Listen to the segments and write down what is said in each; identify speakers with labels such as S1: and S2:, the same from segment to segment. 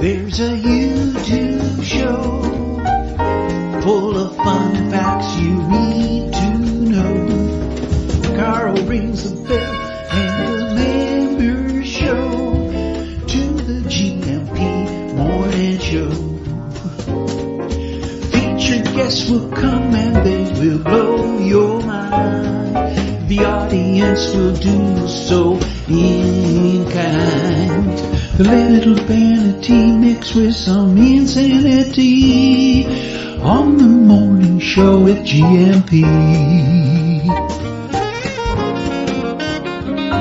S1: There's a YouTube show full of fun facts you need to know. Carl rings the bell and the members show to the GMP morning show. Featured guests will come and they will blow your mind. The audience will do so in kind. The little vanity mixed with some insanity on the morning show with GMP.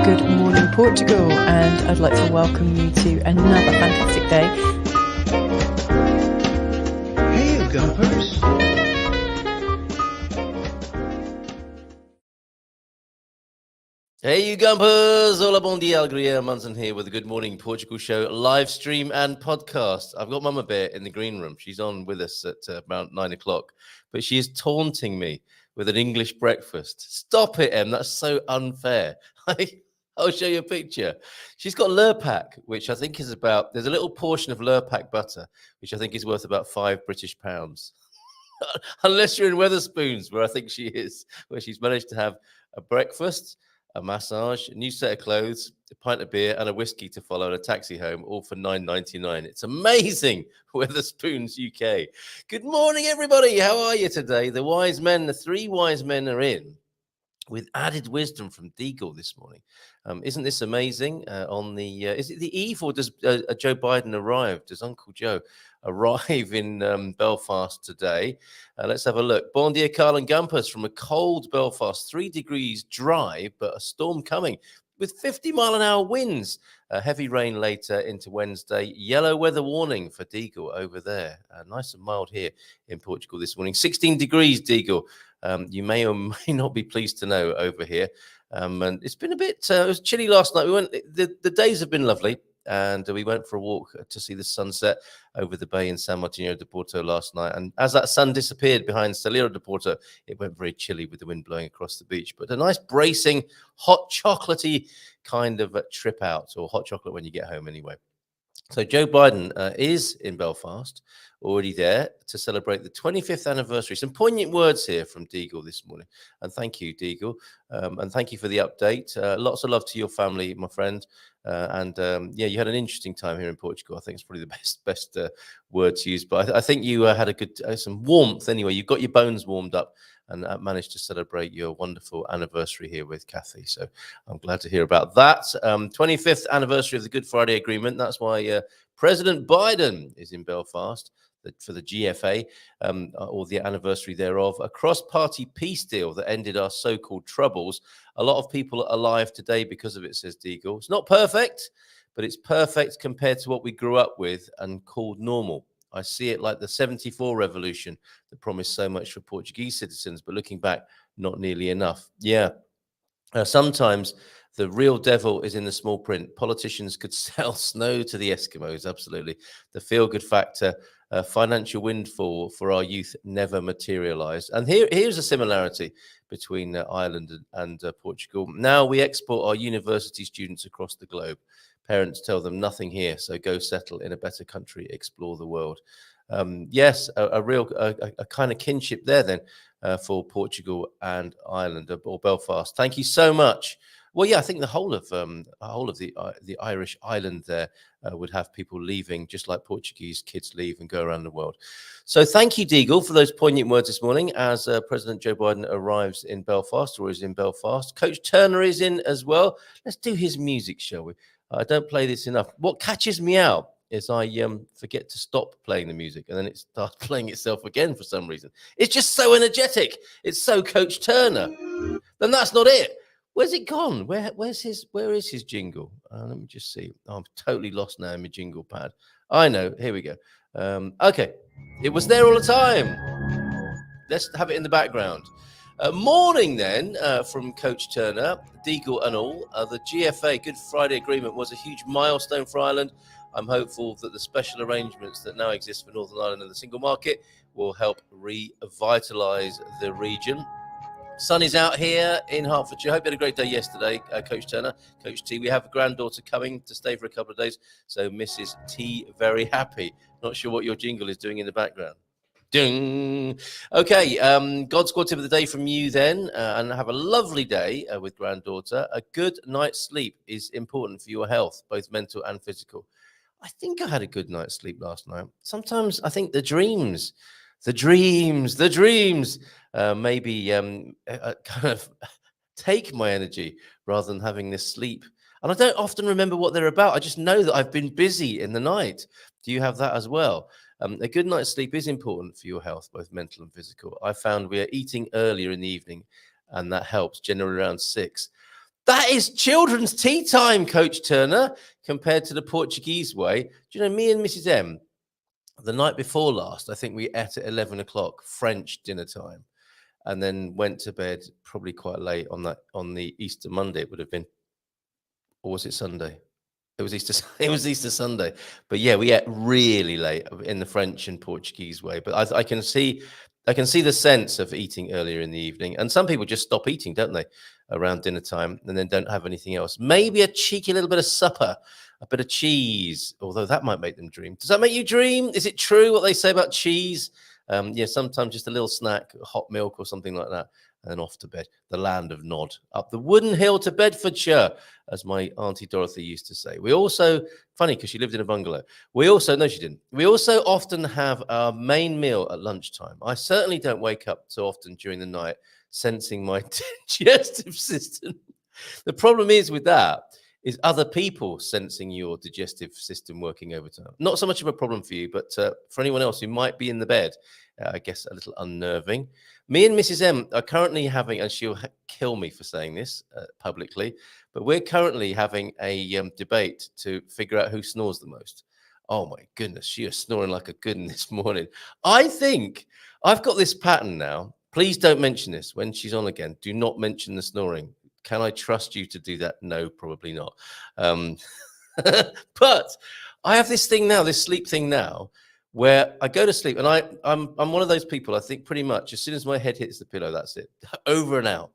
S2: Good morning, Portugal, and I'd like to welcome you to another fantastic day.
S1: Hey, you GuMPers.
S3: Hey, you GuMPers! Hola, bom dia, alegria. Munson here with the Good Morning Portugal show live stream and podcast. I've got Mamabear in the green room. She's on with us at about 9 o'clock, but she is taunting me with an English breakfast. Stop it, Em. That's so unfair. I'll show you a picture. She's got Lurpak, which I think is about, there's a little portion of Lurpak butter, which I think is worth about £5 Unless you're in Wetherspoons, where I think she is, where she's managed to have a breakfast, a massage, a new set of clothes, a pint of beer, and a whiskey to follow, and a taxi home, all for $9.99. It's amazing. Wetherspoons, UK. Good morning, everybody. How are you today? The three wise men are in with added wisdom from Deagle this morning. Isn't this amazing? Is it the eve, or does Joe Biden arrive? Does Uncle Joe arrive in Belfast today? Let's have a look. Bon dia, Carl and GuMPers from a cold Belfast, 3 degrees dry, but a storm coming with 50-mile-an-hour winds. Heavy rain later into Wednesday. Yellow weather warning for Deagle over there. Nice and mild here in Portugal this morning. 16 degrees, Deagle. You may or may not be pleased to know over here. And it's been a bit, it was chilly last night. The days have been lovely. And we went for a walk to see the sunset over the bay in San Martino de Porto last night. And as that sun disappeared behind Salero de Porto, it went very chilly with the wind blowing across the beach. But a nice bracing, hot chocolatey kind of trip out, or hot chocolate when you get home anyway. So Joe Biden is in Belfast, already there to celebrate the 25th anniversary. Some poignant words here from Deagle this morning. And thank you, Deagle. And thank you for the update. Lots of love to your family, my friend. Yeah, you had an interesting time here in Portugal. I think it's probably the best word to use. But I think you had a good, some warmth anyway. You got your bones warmed up and managed to celebrate your wonderful anniversary here with Kathy. So I'm glad to hear about that. 25th anniversary of the Good Friday Agreement. That's why President Biden is in Belfast for the GFA, or the anniversary thereof, a cross-party peace deal that ended our so-called troubles. A lot of people are alive today because of it, says Deagle. It's not perfect, but it's perfect compared to what we grew up with and called normal. I see it like the 74 revolution that promised so much for Portuguese citizens, but looking back, not nearly enough. Yeah. Sometimes the real devil is in the small print. Politicians could sell snow to the Eskimos, absolutely. The feel-good factor, financial windfall for our youth never materialized. And here's a similarity between Ireland and Portugal. Now we export our university students across the globe. Parents tell them nothing here, so go settle in a better country, explore the world. Yes, a real kind of kinship there then for Portugal and Ireland, or Belfast. Thank you so much. Well, yeah, I think the whole of the Irish island there would have people leaving, just like Portuguese kids leave and go around the world. So thank you, Deagle, for those poignant words this morning as President Joe Biden arrives in Belfast, or is in Belfast. Coach Turner is in as well. Let's do his music, shall we? I don't play this enough. What catches me out is I forget to stop playing the music, and then it starts playing itself again for some reason. It's just so energetic. It's so Coach Turner. Then that's not it. Where's it gone? Where is his jingle? Let me just see. Oh, I'm totally lost now in my jingle pad. I know. Here we go. Okay. It was there all the time. Let's have it in the background. Morning then from Coach Turner, Deagle and all. The GFA, Good Friday Agreement, was a huge milestone for Ireland. I'm hopeful that the special arrangements that now exist for Northern Ireland and the single market will help revitalise the region. Sun is out here in Hertfordshire. I hope you had a great day yesterday, Coach Turner, Coach T. We have a granddaughter coming to stay for a couple of days, so Mrs. T very happy. Not sure what your jingle is doing in the background. Ding. Okay, God Squad tip of the day from you then, and have a lovely day with granddaughter. A good night's sleep is important for your health, both mental and physical. I think I had a good night's sleep last night. Sometimes I think the dreams maybe kind of take my energy rather than having this sleep. And I don't often remember what they're about. I just know that I've been busy in the night. Do you have that as well? A good night's sleep is important for your health, both mental and physical. I found we are eating earlier in the evening, and that helps, generally around 6. That is children's tea time, Coach Turner, compared to the Portuguese way. Do you know, me and Mrs. M, the night before last, I think we ate at 11 o'clock, French dinner time, and then went to bed probably quite late on the Easter Monday. It would have been, or was it Sunday? It was Easter. It was Easter Sunday. But yeah, we ate really late in the French and Portuguese way. But I can see the sense of eating earlier in the evening. And some people just stop eating, don't they, around dinner time, and then don't have anything else. Maybe a cheeky little bit of supper, a bit of cheese, although that might make them dream. Does that make you dream? Is it true what they say about cheese? Yeah, sometimes just a little snack, hot milk or something like that, and then off to bed. The land of Nod, up the wooden hill to Bedfordshire, as my Auntie Dorothy used to say. We also, funny because she lived in a bungalow. No, she didn't. We also often have our main meal at lunchtime. I certainly don't wake up so often during the night sensing my digestive system. The problem is with that is other people sensing your digestive system working overtime. Not so much of a problem for you, but for anyone else who might be in the bed, I guess a little unnerving. Me and Mrs. M are currently having, and she'll kill me for saying this publicly, but we're currently having a debate to figure out who snores the most. Oh my goodness, she is snoring like a good one this morning. I think I've got this pattern now. Please don't mention this when she's on again. Do not mention the snoring. Can I trust you to do that? No, probably not. But I have this thing now, this sleep thing now, where I go to sleep, and I'm one of those people, I think pretty much as soon as my head hits the pillow, that's it, over and out.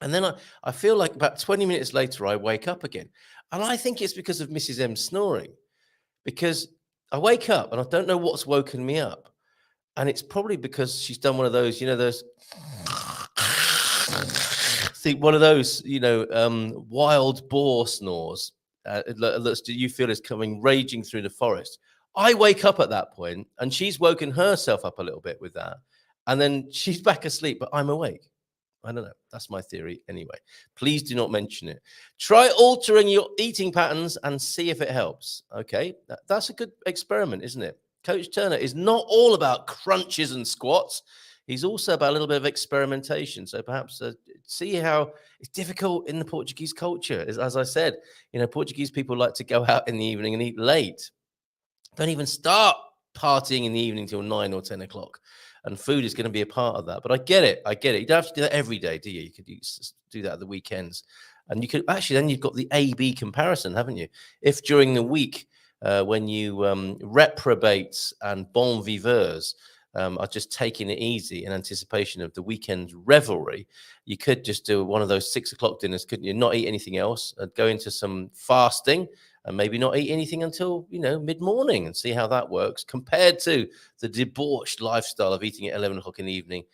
S3: And then I feel like about 20 minutes later, I wake up again. And I think it's because of Mrs. M snoring, because I wake up and I don't know what's woken me up. And it's probably because she's done one of those, those one of those, wild boar snores that you feel is coming raging through the forest. I wake up at that point, and she's woken herself up a little bit with that, and then she's back asleep, but I'm awake. I don't know. That's my theory anyway. Please do not mention it. Try altering your eating patterns and see if it helps. Okay, that's a good experiment, isn't it? Coach Turner is not all about crunches and squats. He's also about a little bit of experimentation. So perhaps see how it's difficult in the Portuguese culture. As I said, Portuguese people like to go out in the evening and eat late. Don't even start partying in the evening till 9 or 10 o'clock. And food is going to be a part of that. But I get it. You don't have to do that every day, do you? You could do that at the weekends. And you could actually, then you've got the A-B comparison, haven't you? If during the week, when you reprobates and bon viveurs are just taking it easy in anticipation of the weekend revelry, you could just do one of those 6 o'clock dinners, couldn't you? Not eat anything else, go into some fasting, and maybe not eat anything until, mid-morning, and see how that works, compared to the debauched lifestyle of eating at 11 o'clock in the evening,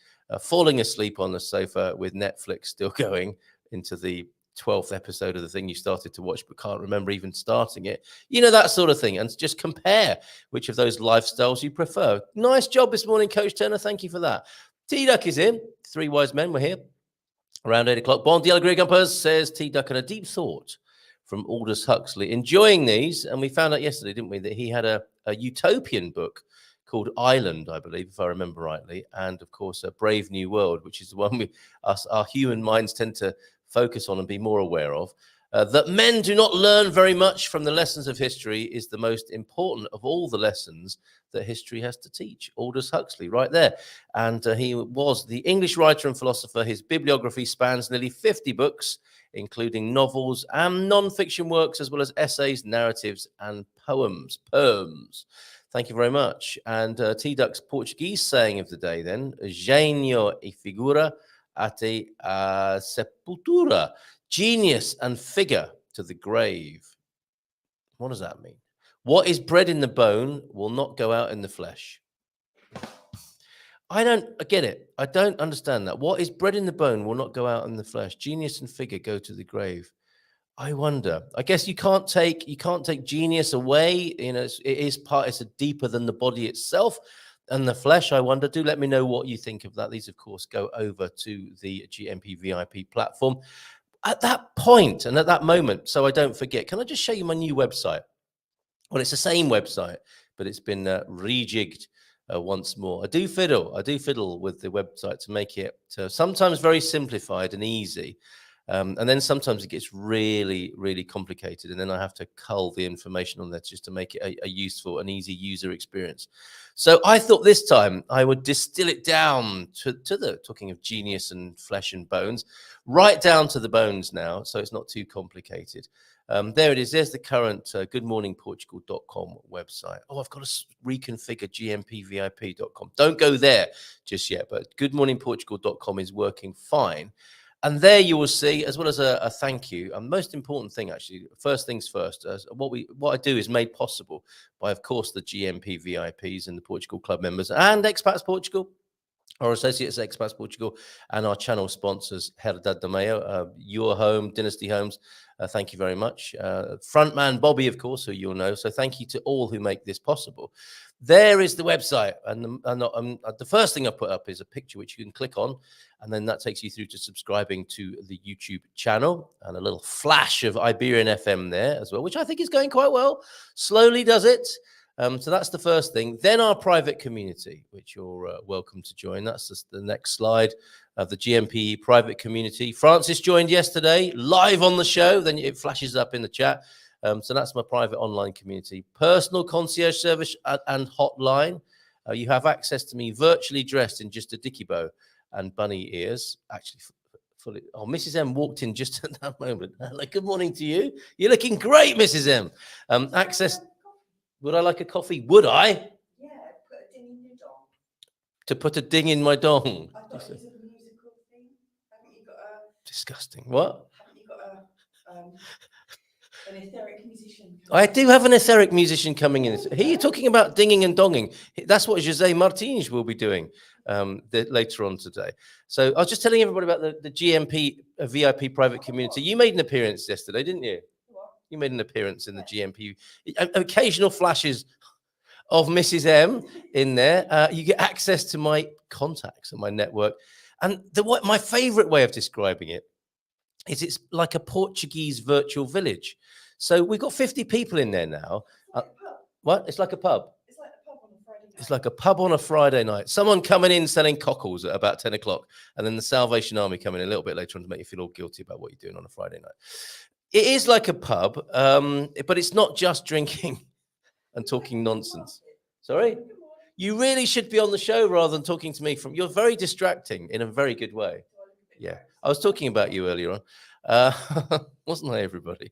S3: falling asleep on the sofa with Netflix still going into the 12th episode of the thing you started to watch but can't remember even starting it. That sort of thing. And just compare which of those lifestyles you prefer. Nice job this morning, Coach Turner. Thank you for that. T-Duck is in. Three wise men were here around 8 o'clock. Bon dia, GuMPers, says T-Duck, and a deep thought from Aldous Huxley. Enjoying these. And we found out yesterday, didn't we, that he had a utopian book called Island, I believe, if I remember rightly. And, of course, A Brave New World, which is the one our human minds tend to focus on and be more aware of. That men do not learn very much from the lessons of history is the most important of all the lessons that history has to teach. Aldous Huxley, right there. And he was the English writer and philosopher. His bibliography spans nearly 50 books, including novels and non-fiction works, as well as essays, narratives, and poems. Thank you very much. And T-Duck's Portuguese saying of the day then, gênio e figura, ate sepultura. Genius and figure to the grave. What does that mean? What is bred in the bone will not go out in the flesh. I get it. I don't understand that. What is bred in the bone will not go out in the flesh. Genius and figure go to the grave. I wonder. I guess you can't take genius away. You know, it's deeper than the body itself and the flesh. I wonder. Do let me know what you think of that. These, of course, go over to the GMP VIP platform. At that point and at that moment, so I don't forget, can I just show you my new website? Well, it's the same website, but it's been rejigged once more. I do fiddle with the website to make it sometimes very simplified and easy. And then sometimes it gets really, really complicated. And then I have to cull the information on there just to make it a useful and easy user experience. So I thought this time I would distill it down to the, talking of genius and flesh and bones, right down to the bones now. So it's not too complicated. There it is. There's the current goodmorningportugal.com website. Oh, I've got to reconfigure gmpvip.com. Don't go there just yet, but goodmorningportugal.com is working fine. And there you will see, as well as a thank you. And most important thing, actually, first things first, what I do is made possible by, of course, the GMP VIPs and the Portugal Club members and Expats Portugal, our associates at Expats Portugal, and our channel sponsors, Herdad de Mayo, Your Home, Dynasty Homes. Thank you very much. Frontman Bobby, of course, who you'll know. So thank you to all who make this possible. There is the website. And the first thing I put up is a picture which you can click on. And then that takes you through to subscribing to the YouTube channel, and a little flash of Iberian FM there as well, which I think is going quite well. Slowly does it. So that's the first thing. Then our private community, which you're welcome to join. That's just the next slide of the GMP private community. Francis joined yesterday, live on the show. Then it flashes up in the chat. So that's my private online community. Personal concierge service and hotline. You have access to me virtually dressed in just a dicky bow and bunny ears. Actually, fully. Oh, Mrs. M walked in just at that moment. Like, good morning to you. You're looking great, Mrs. M. Access. Would I like a coffee? Would I?
S4: Yeah, put a ding in your dong.
S3: To put a ding in my dong.
S4: I thought it was a musical thing. Haven't you got a...
S3: Disgusting. What?
S4: Haven't you got an etheric musician?
S3: I do have an etheric musician coming in. Here you're talking about dinging and donging. That's what José Martins will be doing later on today. So I was just telling everybody about the GMP VIP private community. You made an appearance yesterday, didn't you? You made an appearance in the GMP. Occasional flashes of Mrs. M in there. You get access to my contacts and my network. And my favorite way of describing it is it's like a Portuguese virtual village. So we've got 50 people in there now. What? It's like a pub.
S4: It's like a pub on a Friday night.
S3: It's like a pub on a Friday night. Someone coming in selling cockles at about 10 o'clock. And then the Salvation Army coming in a little bit later on to make you feel all guilty about what you're doing on a Friday night. It is like a pub, but it's not just drinking and talking nonsense. Sorry? You really should be on the show rather than talking to me you're very distracting in a very good way. Yeah. I was talking about you earlier on. Wasn't I, everybody?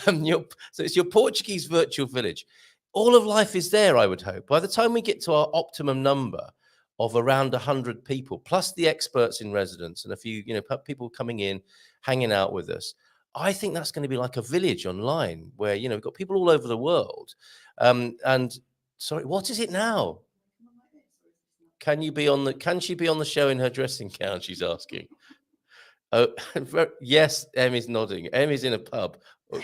S3: So it's your Portuguese virtual village. All of life is there, I would hope. By the time we get to our optimum number of around 100 people, plus the experts in residence and a few, people coming in, hanging out with us, I think that's going to be like a village online where, we've got people all over the world. And sorry, what is it now? Can she be on the show in her dressing gown? She's asking. Oh, yes, Emmy's nodding. Emmy's in a pub.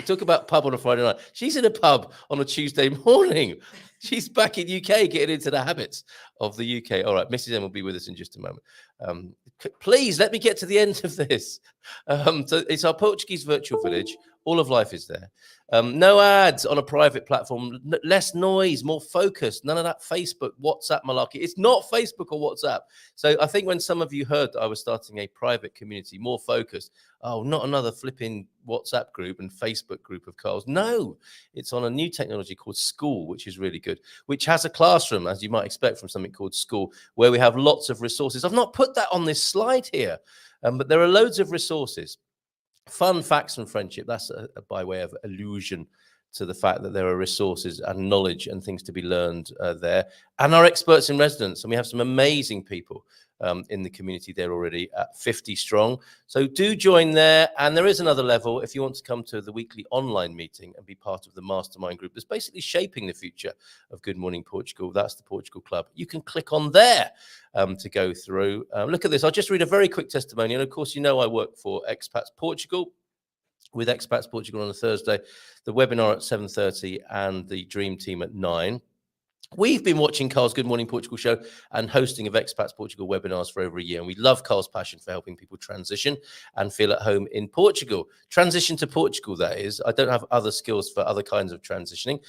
S3: Talk about pub on a Friday night. She's in a pub on a Tuesday morning. She's back in UK, getting into the habits of the UK. All right, Mrs. M will be with us in just a moment. Please let me get to the end of this. So it's our Portuguese virtual village. All of life is there. No ads on a private platform, less noise, more focused. None of that Facebook, WhatsApp malarkey. It's not Facebook or WhatsApp. So I think when some of you heard that I was starting a private community, more focused, oh, not another flipping WhatsApp group and Facebook group of Carls. No, it's on a new technology called School, which is really good, which has a classroom, as you might expect from something called School, where we have lots of resources. I've not put that on this slide here, but there are loads of resources. Fun, facts, and friendship. That's by way of allusion to the fact that there are resources and knowledge and things to be learned there, and our experts in residence. And we have some amazing people in the community there already at 50 strong. So do join there. And there is another level if you want to come to the weekly online meeting and be part of the mastermind group that's basically shaping the future of Good Morning Portugal. That's the Portugal Club. You can click on there to go through. Look at this. I'll just read a very quick testimonial. Of course, you know I work for Expats Portugal, with Expats Portugal on a Thursday, the webinar at 7:30 and the Dream Team at 9. We've been watching Carl's Good Morning Portugal show and hosting of Expats Portugal webinars for over a year. And we love Carl's passion for helping people transition and feel at home in Portugal. Transition to Portugal, that is. I don't have other skills for other kinds of transitioning.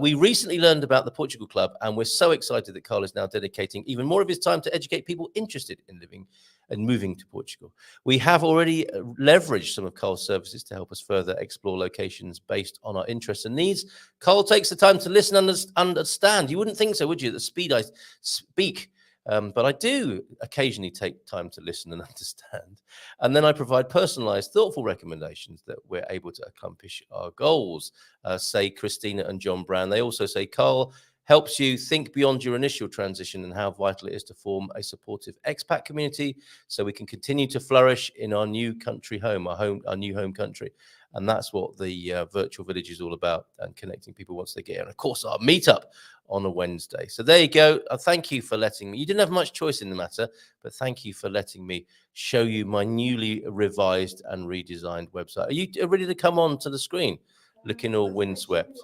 S3: We recently learned about the Portugal Club, and we're so excited that Carl is now dedicating even more of his time to educate people interested in living and moving to Portugal. We have already leveraged some of Carl's services to help us further explore locations based on our interests and needs. Carl takes the time to listen and understand. You wouldn't think so, would you, at the speed I speak? But I do occasionally take time to listen and understand. And then I provide personalized, thoughtful recommendations that we're able to accomplish our goals. Say Christina and John Brown. They also say, Carl helps you think beyond your initial transition and how vital it is to form a supportive expat community so we can continue to flourish in our new country home, our new home country. And that's what the virtual village is all about, and connecting people once they get here. And of course, our meetup on a Wednesday. So there you go. Thank you for letting me. You didn't have much choice in the matter, but thank you for letting me show you my newly revised and redesigned website. Are you ready to come on to the screen, looking all windswept?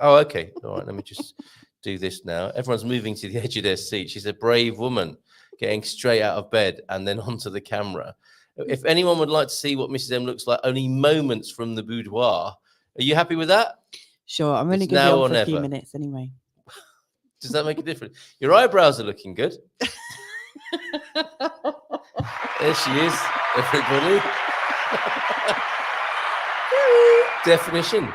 S3: Oh, okay. All right, let me just do this now. Everyone's moving to the edge of their seat. She's a brave woman, getting straight out of bed and then onto the camera. If anyone would like to see what Mrs. M looks like only moments from the boudoir, are you happy with that?
S5: Sure, I'm only going to be on for a few minutes anyway.
S3: Does that make a difference? Your eyebrows are looking good. There she is, everybody. Definition.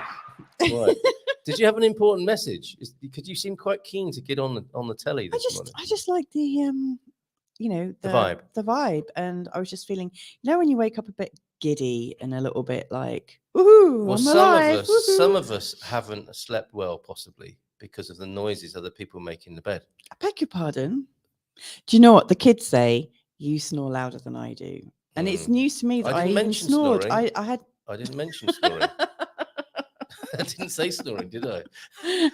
S3: Right. Did you have an important message? Because you seem quite keen to get on the telly this morning.
S5: I just like the the vibe, and I was just feeling, when you wake up a bit giddy and a little bit like, ooh,
S3: well,
S5: I'm alive.
S3: Some of us haven't slept well, possibly because of the noises other people make in the bed.
S5: I beg your pardon. Do you know what the kids say? You snore louder than I do, and it's news to me that I even snored.
S3: I didn't mention snoring. I didn't say snoring, did I?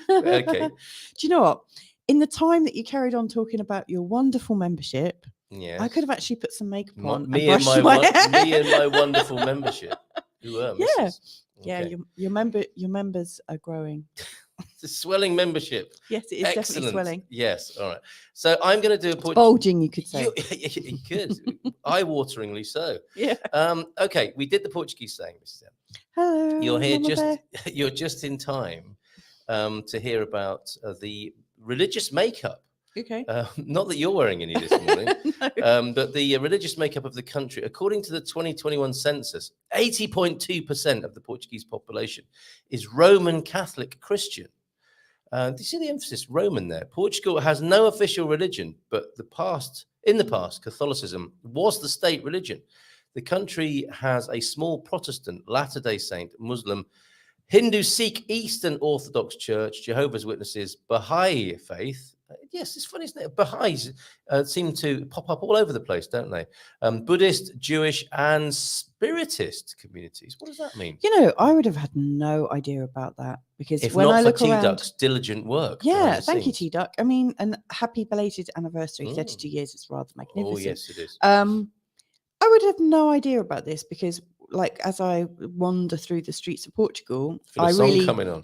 S3: Okay.
S5: Do you know what? In the time that you carried on talking about your wonderful membership,
S3: yes,
S5: I could have actually put some makeup on.
S3: Me and my wonderful membership. Who are Mrs.
S5: Yeah,
S3: Okay.
S5: your members are growing.
S3: It's a swelling membership.
S5: Yes, it is definitely swelling.
S3: Yes, all right. So I'm going to do a
S5: bulging, you could say.
S3: You could, eye-wateringly so.
S5: Yeah.
S3: Okay, we did the Portuguese saying, Mrs. M.
S5: Hello.
S3: You're here you're just in time to hear about the religious makeup.
S5: Okay.
S3: Not that you're wearing any this morning,
S5: No.
S3: but the religious makeup of the country. According to the 2021 census, 80.2% of the Portuguese population is Roman Catholic Christian. Do you see the emphasis, Roman, there? Portugal has no official religion, but in the past, Catholicism was the state religion. The country has a small Protestant, Latter-day Saint, Muslim, Hindu, Sikh, Eastern Orthodox Church, Jehovah's Witnesses, Baha'i faith. Yes, it's funny, isn't it? Baha'is seem to pop up all over the place, don't they? Buddhist, Jewish, and Spiritist communities. What does that mean?
S5: I would have had no idea about that, because
S3: if
S5: when
S3: not
S5: I
S3: for
S5: look around,
S3: T-Duck's diligent work.
S5: Yeah, thank you, T-Duck. I mean, and happy belated anniversary, 32 years. It's rather magnificent.
S3: Oh, yes, it is.
S5: I would have no idea about this, because as I wander through the streets of Portugal,
S3: coming on.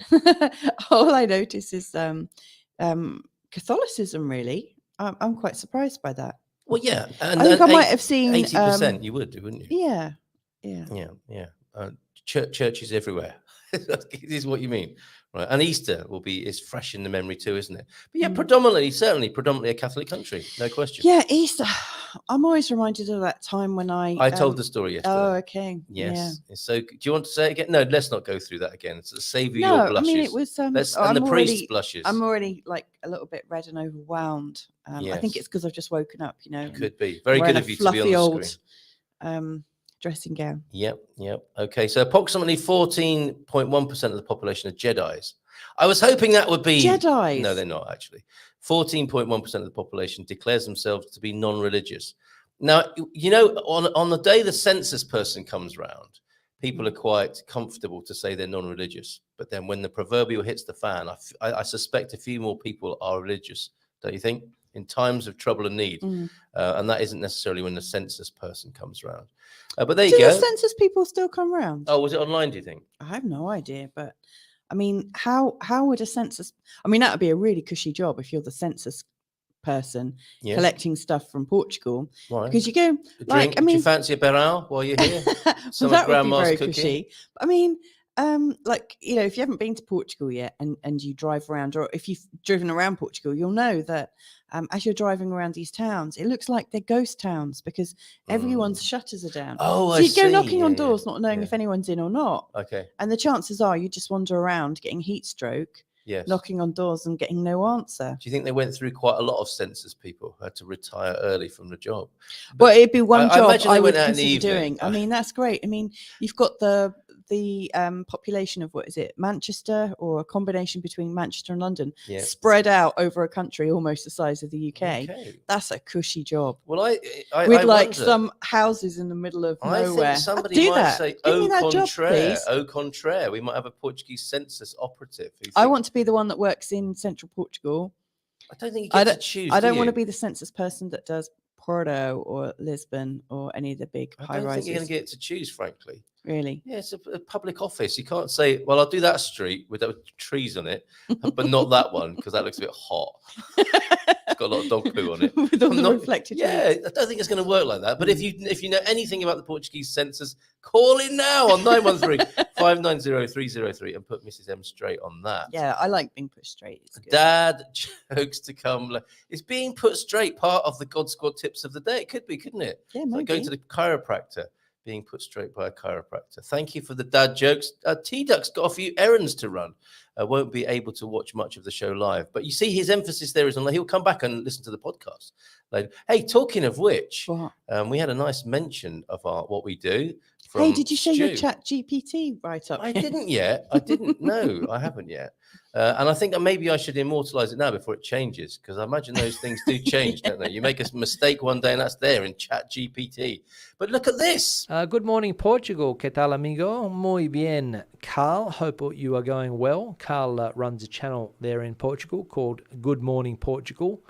S5: all I notice is Catholicism, really. I'm quite surprised by that.
S3: Well, yeah. And
S5: I think I might have seen
S3: 80%, you would do, wouldn't you?
S5: Yeah.
S3: Churches everywhere. This is what you mean, right? And Easter is fresh in the memory too, isn't it? But yeah, predominantly a Catholic country, no question.
S5: Yeah, Easter. I'm always reminded of that time when I
S3: told the story yesterday.
S5: Oh, okay.
S3: Yes. Yeah. So, do you want to say it again? No, let's not go through that again. So save you
S5: your
S3: blushes.
S5: I mean, it was.
S3: And the priest blushes.
S5: I'm already a little bit red and overwhelmed. Yes. I think it's because I've just woken up.
S3: Could be very good of you to be on the screen.
S5: dressing gown.
S3: Yep. Okay, so approximately 14.1% of the population are Jedis. I was hoping that would be
S5: Jedis.
S3: No, they're not actually. 14.1% of the population declares themselves to be non-religious. Now, you know, on the day the census person comes round, people are quite comfortable to say they're non-religious. But then when the proverbial hits the fan, I suspect a few more people are religious, don't you think? In times of trouble and need. And that isn't necessarily when the census person comes round. But there you go.
S5: Do the census people still come round?
S3: Oh, was it online, do you think?
S5: I have no idea, but I mean, how would a census? I mean, that would be a really cushy job if you're the census person collecting stuff from Portugal.
S3: Why?
S5: Because you go
S3: Do you fancy a barrel while you're here?
S5: Well, that would be very cushy. I mean, like, you know, if you haven't been to Portugal yet and you drive around, or if you've driven around Portugal, you'll know that as you're driving around these towns, it looks like they're ghost towns because everyone's shutters are down.
S3: Oh,
S5: so you go knocking on doors, not knowing if anyone's in or not.
S3: Okay.
S5: And the chances are you just wander around getting heat stroke, knocking on doors and getting no answer.
S3: Do you think they went through quite a lot of census people who had to retire early from the job?
S5: Well, it'd be one job I would
S3: consider
S5: consider doing. I mean, that's great. I mean, you've got the population of, what is it, Manchester, or a combination between Manchester and London, spread out over a country almost the size of the UK. That's a cushy job.
S3: Well, I
S5: with like
S3: wonder,
S5: some houses in the middle of nowhere.
S3: I think somebody might say,
S5: Give me that job, please.
S3: Au contraire. We might have a Portuguese census operative.
S5: I want to be the one that works in central Portugal.
S3: I don't think you get to choose.
S5: I don't want to be the census person that does Porto or Lisbon or any of the big high rises.
S3: I don't think you're going to get to choose, frankly.
S5: Really?
S3: Yeah, it's a public office. You can't say, well, I'll do that street with trees on it, but not that one because that looks a bit hot. It's got a lot of dog poo on it.
S5: With all the reflected
S3: trees. I don't think it's going to work like that. But if you know anything about the Portuguese census, call in now on 913-590-303 and put Mrs. M straight on that.
S5: Yeah, I like being put straight. It's good.
S3: Dad jokes to come. Is being put straight part of the God Squad tips of the day? It could be, couldn't it?
S5: Yeah, maybe.
S3: Like going to the chiropractor. Being put straight by a chiropractor. Thank you for the dad jokes. T-Duck's got a few errands to run. Won't be able to watch much of the show live. But you see his emphasis there is on he'll come back and listen to the podcast. Like, hey, talking of which, we had a nice mention of what we do.
S5: Hey, did you show your chat GPT write-up?
S3: I didn't yet. I didn't. No, I haven't yet. And I think that maybe I should immortalize it now before it changes, because I imagine those things do change, don't they? You make a mistake one day and that's there in Chat GPT. But look at this.
S6: Good morning, Portugal. ¿Qué tal, amigo? Muy bien, Carl. Hope you are going well. Carl runs a channel there in Portugal called Good Morning Portugal,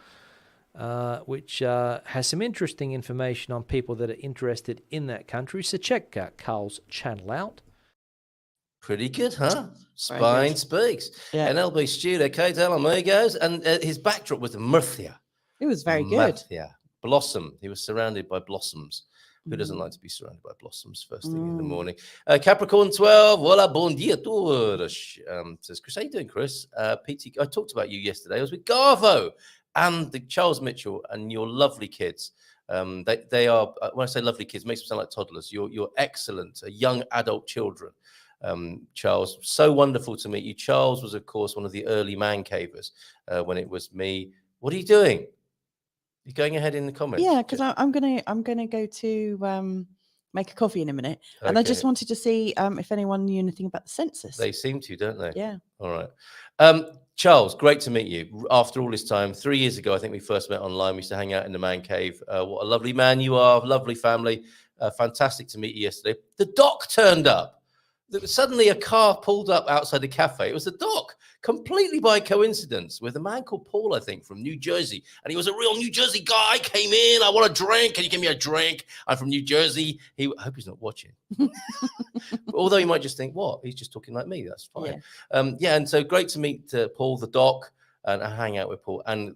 S6: which has some interesting information on people that are interested in that country. So check Carl's channel out.
S3: Pretty good, huh? Spine speaks. Yeah. NLB studio, ¿qué tal, amigos? And his backdrop was Murcia.
S5: It was very good.
S3: Yeah. Blossom. He was surrounded by blossoms. Who doesn't like to be surrounded by blossoms first thing in the morning? Capricorn 12. Voila, bon dia todos. Says Chris, how you doing, Chris? PT, I talked about you yesterday. I was with Garvo and the Charles Mitchell and your lovely kids. They are, when I say lovely kids, it makes them sound like toddlers. You're excellent, young adult children. Charles, so wonderful to meet you. Charles was, of course, one of the early man cavers when it was me. What are you doing? You're going ahead in the comments.
S5: Yeah, because I'm gonna go to make a coffee in a minute, and I just wanted to see if anyone knew anything about the census.
S3: They seem to, don't they?
S5: Yeah.
S3: All right. Charles, great to meet you. After all this time, 3 years ago, I think we first met online. We used to hang out in the man cave. What a lovely man you are. Lovely family. Fantastic to meet you yesterday. The doc turned up. Suddenly a car pulled up outside the cafe. It was the doc, completely by coincidence, with a man called Paul, I think, from New Jersey. And he was a real New Jersey guy. Came in, I want a drink. Can you give me a drink? I'm from New Jersey. I hope he's not watching. Although you might just think, what? He's just talking like me. That's fine. Yeah, and so great to meet Paul, the doc. And I hang out with Paul, and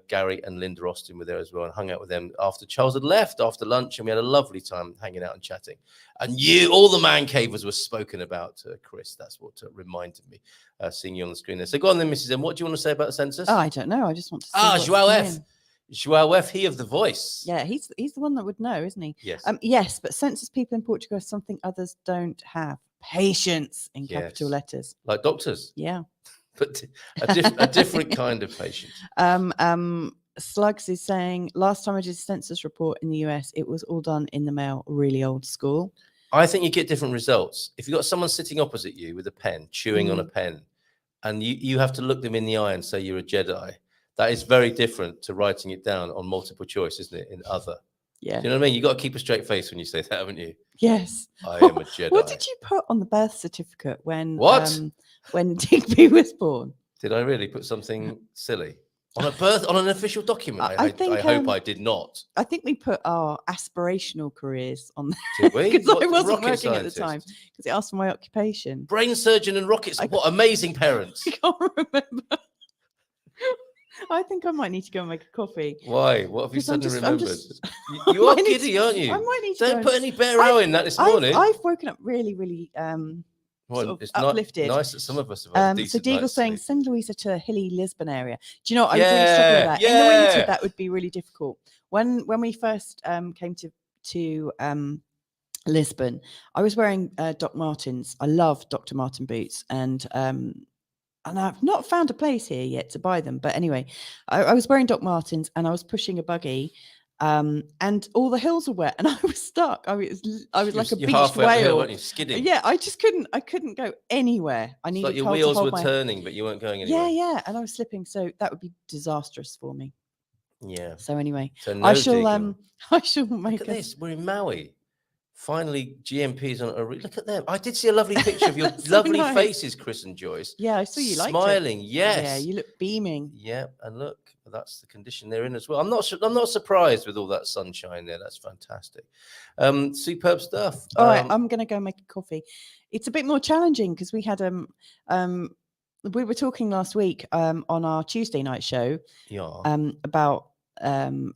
S3: Gary and Linda Austin were there as well, and hung out with them after Charles had left after lunch, and we had a lovely time hanging out and chatting. And all the man cavers were spoken about, Chris. That's what reminded me, seeing you on the screen there. So go on then, Mrs. M. What do you want to say about the census?
S5: Oh, I don't know. I just want to see.
S3: João F. João F. He of the voice.
S5: Yeah, he's the one that would know, isn't he?
S3: Yes.
S5: Yes, but census people in Portugal have something others don't have: patience in capital letters.
S3: Like doctors.
S5: Yeah.
S3: But a different kind of patient.
S5: Slugs is saying, last time I did a census report in the US, it was all done in the mail, really old school.
S3: I think you get different results. If you've got someone sitting opposite you with a pen, chewing on a pen, and you have to look them in the eye and say you're a Jedi, that is very different to writing it down on multiple choice, isn't it? In other.
S5: Yeah.
S3: Do you know what I mean? You've got to keep a straight face when you say that, haven't you?
S5: Yes.
S3: I am a Jedi.
S5: What did you put on the birth certificate when
S3: What?
S5: When Digby was born?
S3: Did I really put something silly? On an official document?
S5: I think,
S3: I hope I did not.
S5: I think we put our aspirational careers on
S3: Did we?
S5: because I wasn't
S3: Rocket
S5: working at the
S3: scientist?
S5: time because it asked for my occupation.
S3: Brain surgeon and rockets. What amazing parents.
S5: I can't remember. I think I might need to go and make a coffee.
S3: Why? What have you
S5: 'Cause I'm
S3: suddenly
S5: just- I'm
S3: remembered?
S5: just-
S3: You are
S5: might need
S3: giddy,
S5: to-
S3: aren't you?
S5: I might need to go
S3: Don't
S5: and-
S3: put any bare row in that this morning.
S5: I've woken up really, really
S3: Well,
S5: sort of
S3: it's not
S5: uplifted.
S3: nice that some of us have had a
S5: So
S3: decent
S5: Deagle's
S3: night's
S5: saying
S3: sleep.
S5: send Louisa to hilly Lisbon area. Do you know what? I would really struggle with that. In the winter,
S3: Yeah.
S5: that would be really difficult. When we first came to Lisbon, I was wearing Doc Martens. I love Dr. Martin boots, and I've not found a place here yet to buy them. But anyway, I was wearing Doc Martens and I was pushing a buggy. And all the hills were wet, and I was stuck. I was like a
S3: You're
S5: beached
S3: halfway up the hill,
S5: whale.
S3: weren't you? Skidding.
S5: Yeah, I just couldn't. I couldn't go anywhere. I
S3: It's
S5: needed
S3: like your
S5: Carl to
S3: wheels
S5: hold
S3: were
S5: my...
S3: turning, but you weren't going anywhere.
S5: Yeah, and I was slipping, so that would be disastrous for me.
S3: Yeah.
S5: So anyway,
S3: So no
S5: I shall
S3: Deagle.
S5: I shall make
S3: Look at
S5: a...
S3: this. We're in Maui. Finally, GMP's on a look at them. I did see a lovely picture of your
S5: So
S3: lovely
S5: nice.
S3: faces, Chris and Joyce.
S5: Yeah, I saw you liked it.
S3: Smiling. Yes.
S5: Yeah, you look beaming.
S3: Yeah, and look, that's the condition they're in as well. I'm not surprised with all that sunshine there. That's fantastic. Superb stuff.
S5: All right, I'm gonna go make a coffee. It's a bit more challenging because we had we were talking last week on our Tuesday night show
S3: yeah.
S5: about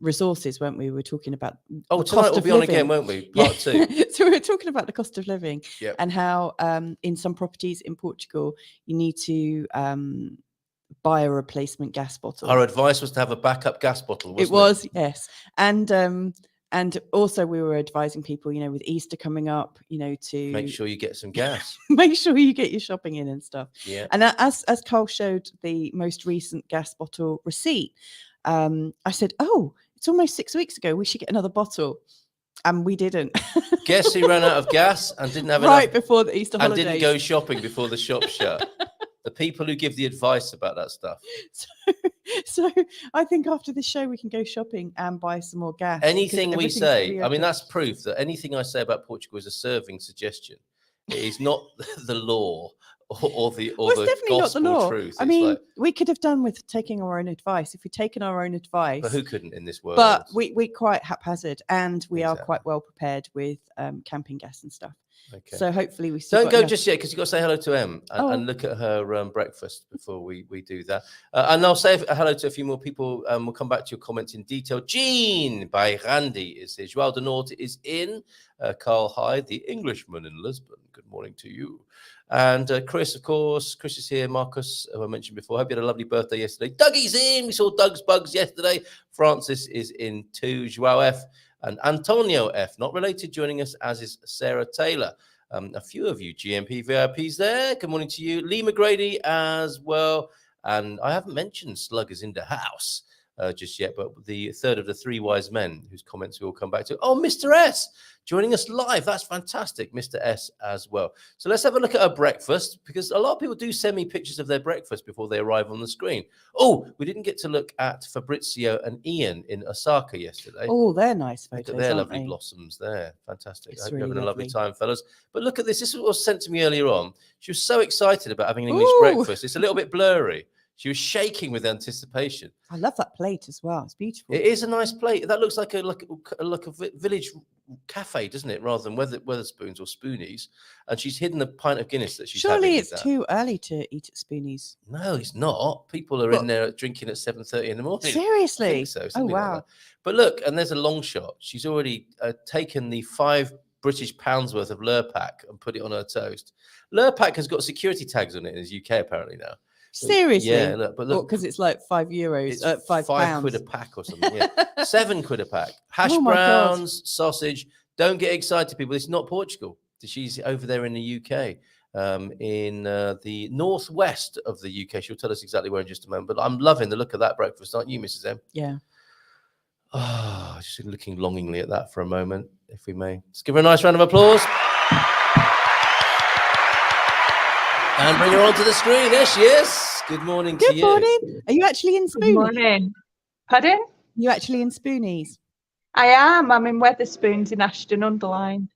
S5: resources, weren't we? We were talking about
S3: Oh,
S5: the
S3: tonight
S5: cost
S3: we'll
S5: of
S3: be on
S5: living.
S3: again, won't we? Part two.
S5: So we were talking about the cost of living.
S3: Yep.
S5: And how in some properties in Portugal you need to buy a replacement gas bottle.
S3: Our advice was to have a backup gas bottle, wasn't it?
S5: It was, yes. And also we were advising people, you know, with Easter coming up, you know, to
S3: Make sure you get some gas.
S5: make sure you get your shopping in and stuff.
S3: Yeah.
S5: And as Carl showed the most recent gas bottle receipt, I said, oh, it's almost 6 weeks ago. We should get another bottle. And we didn't.
S3: Guess who ran out of gas and didn't have
S5: right
S3: enough,
S5: before the Easter
S3: and
S5: holidays.
S3: didn't go shopping before the shop shut. The people who give the advice about that stuff.
S5: So I think after the show we can go shopping and buy some more gas. because
S3: Anything we
S5: everything's gonna
S3: say,
S5: be
S3: I mean,
S5: okay.
S3: that's proof that anything I say about Portugal is a serving suggestion. It is not the law or the
S5: Well, it's definitely not the
S3: gospel
S5: law.
S3: truth.
S5: I
S3: It's
S5: mean,
S3: like,
S5: we could have done with taking our own advice if we'd taken our own advice.
S3: but who couldn't in this world?
S5: But we're quite haphazard, and we are
S3: Exactly.
S5: quite well prepared with camping gas and stuff.
S3: Okay.
S5: So hopefully we still
S3: Don't
S5: got
S3: go
S5: enough-
S3: just yet because you've got to say hello to Em and look at her breakfast before we do that. And I'll say hello to a few more people. We'll come back to your comments in detail. Jean by Randy is here. Joao de Norte is in. Carl Hyde, the Englishman in Lisbon. Good morning to you. And Chris, of course. Chris is here. Marcus, who I mentioned before. Hope you had a lovely birthday yesterday. Dougie's in. We saw Doug's Bugs yesterday. Francis is in too. Joao F. And Antonio F. Not related, joining us, as is Sarah Taylor. A few of you GMP VIPs there. Good morning to you. Lee McGrady as well. And I haven't mentioned Sluggers in the house just yet, but the third of the three wise men whose comments we will come back to. Oh, Mr. S joining us live. That's fantastic. Mr. S as well. So let's have a look at our breakfast, because a lot of people do send me pictures of their breakfast before they arrive on the screen. Oh, we didn't get to look at Fabrizio and Ian in Osaka yesterday.
S5: Oh, they're nice photos.
S3: Look at their
S5: aren't
S3: lovely
S5: they?
S3: blossoms there. Fantastic.
S5: It's
S3: I hope you're
S5: really
S3: having a lovely
S5: lovely.
S3: time, fellas. But look at this. This was sent to me earlier on. She was so excited about having an English
S5: Ooh.
S3: breakfast. It's a little bit blurry. She was shaking with anticipation.
S5: I love that plate as well. It's beautiful.
S3: It is a nice plate. That looks like a village cafe, doesn't it? Rather than Weatherspoons or Spoonies. And she's hidden a pint of Guinness that she's having
S5: Surely
S3: with
S5: it's
S3: that.
S5: too early to eat at Spoonies.
S3: No, it's not. People are
S5: What?
S3: in there drinking at 7:30 in the morning. I
S5: Seriously?
S3: think so.
S5: Oh,
S3: Something like
S5: wow.
S3: that. But look, and there's a long shot. She's already taken the £5 British worth of Lurpak and put it on her toast. Lurpak has got security tags on it in the UK apparently now.
S5: Seriously?
S3: Yeah, look, but look,
S5: Because it's like €5,
S3: it's
S5: £5.
S3: £5 a pack or something. Yeah, £7 a pack. Hash
S5: Oh my God.
S3: browns, sausage. Don't get excited, people. It's not Portugal. She's over there in the UK, in the northwest of the UK. She'll tell us exactly where in just a moment. But I'm loving the look of that breakfast, aren't you, Mrs. M?
S5: Yeah.
S3: Just looking longingly at that for a moment, if we may. Let's give her a nice round of applause. And bring her onto the screen. There she is. Good morning to you.
S5: Good morning. Are you actually in Spoonies?
S7: Good morning. Pardon?
S5: You actually in Spoonies?
S7: I am. I'm in Weatherspoons in Ashton-under-Lyne.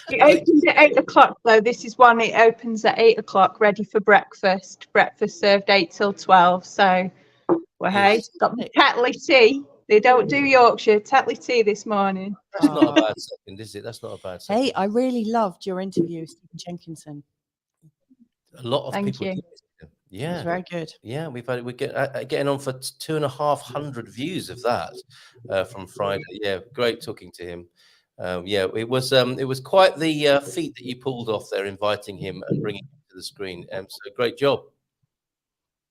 S7: It opens at 8 o'clock, though. This is one. It opens at 8 o'clock, ready for breakfast. Breakfast served 8 till 12. So, well, hey, got the Tetley tea. They don't do Yorkshire. Tetley tea this morning.
S3: That's not a bad second, is it? That's not a bad second.
S5: Hey, I really loved your interview with Stephen Jenkinson.
S3: A lot of
S7: Thank
S3: people.
S7: you.
S3: Do. Yeah,
S5: It was very good.
S3: yeah. We're getting on for 2,500 views of that from Friday. Yeah, great talking to him. Yeah, it was quite the feat that you pulled off there, inviting him and bringing him to the screen. So great job.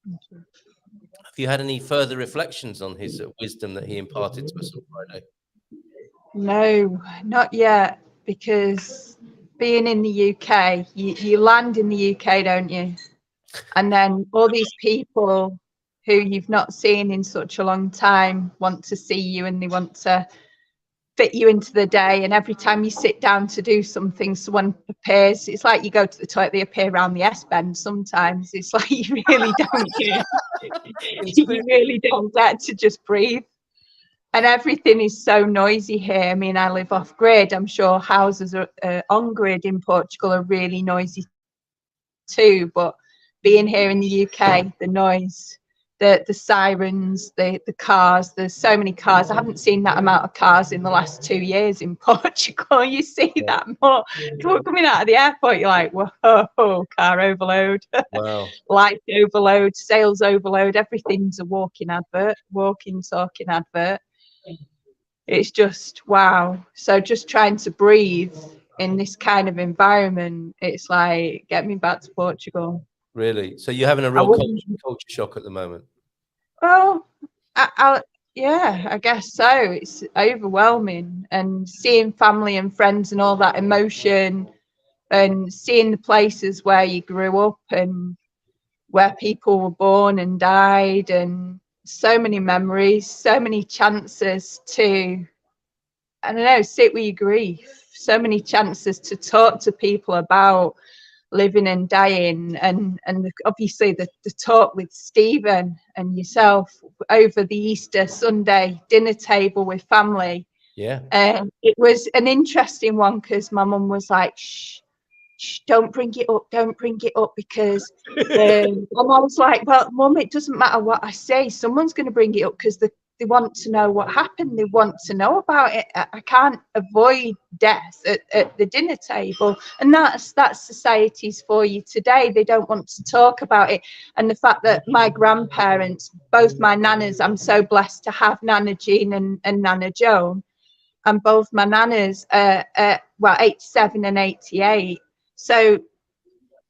S3: Have you had any further reflections on his wisdom that he imparted to us on Friday?
S7: No, not yet, because being in the UK, you land in the UK, don't you? And then all these people who you've not seen in such a long time want to see you, and they want to fit you into the day. And every time you sit down to do something, someone appears. It's like you go to the toilet, they appear around the S-bend sometimes. It's like you really don't get, you really don't get to just breathe. And everything is so noisy here. I mean, I live off grid. I'm sure houses are on grid in Portugal are really noisy too. But being here in the UK, the noise, the sirens, the cars, there's so many cars. I haven't seen that amount of cars in the last 2 years in Portugal. You see that more coming out of the airport, you're like, whoa, car overload.
S3: Wow.
S7: Light overload, sales overload, everything's a walking talking advert. It's just wow. So just trying to breathe in this kind of environment, it's like, get me back to Portugal.
S3: Really? So you're having a real culture shock at the moment?
S7: Well, yeah, I guess so. It's overwhelming, and seeing family and friends and all that emotion, and seeing the places where you grew up and where people were born and died, and so many memories, so many chances to, I don't know, sit with your grief, so many chances to talk to people about living and dying, and obviously the talk with Stephen and yourself over the Easter Sunday dinner table with family.
S3: Yeah.
S7: It was an interesting one, because my mum was like, shh, don't bring it up, because and I was like, well, Mum, it doesn't matter what I say, someone's going to bring it up, because they want to know what happened, they want to know about it. I can't avoid death at the dinner table, and that's society's for you today. They don't want to talk about it. And the fact that my grandparents, both my nanas, I'm so blessed to have Nana Jean and Nana Joan, and both my nanas are 87 and 88. So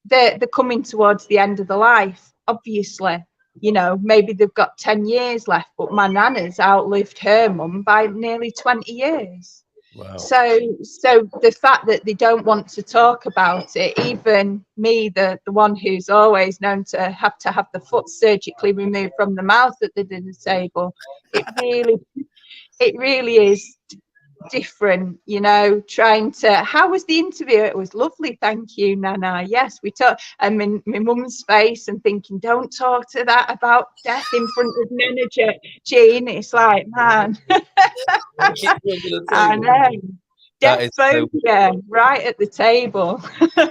S7: they're coming towards the end of the life, obviously. You know, maybe they've got 10 years left, but my nana's outlived her mum by nearly 20 years.
S3: Wow.
S7: So the fact that they don't want to talk about it, even me, the one who's always known to have the foot surgically removed from the mouth at the dinner table, it really is different, you know. Trying to, how was the interview? It was lovely, thank you, Nana. Yes, we talked, and my mum's face, and thinking, don't talk to that about death in front of Nana Jean. It's like, man, I know. Death phobia right at the table.
S3: Well,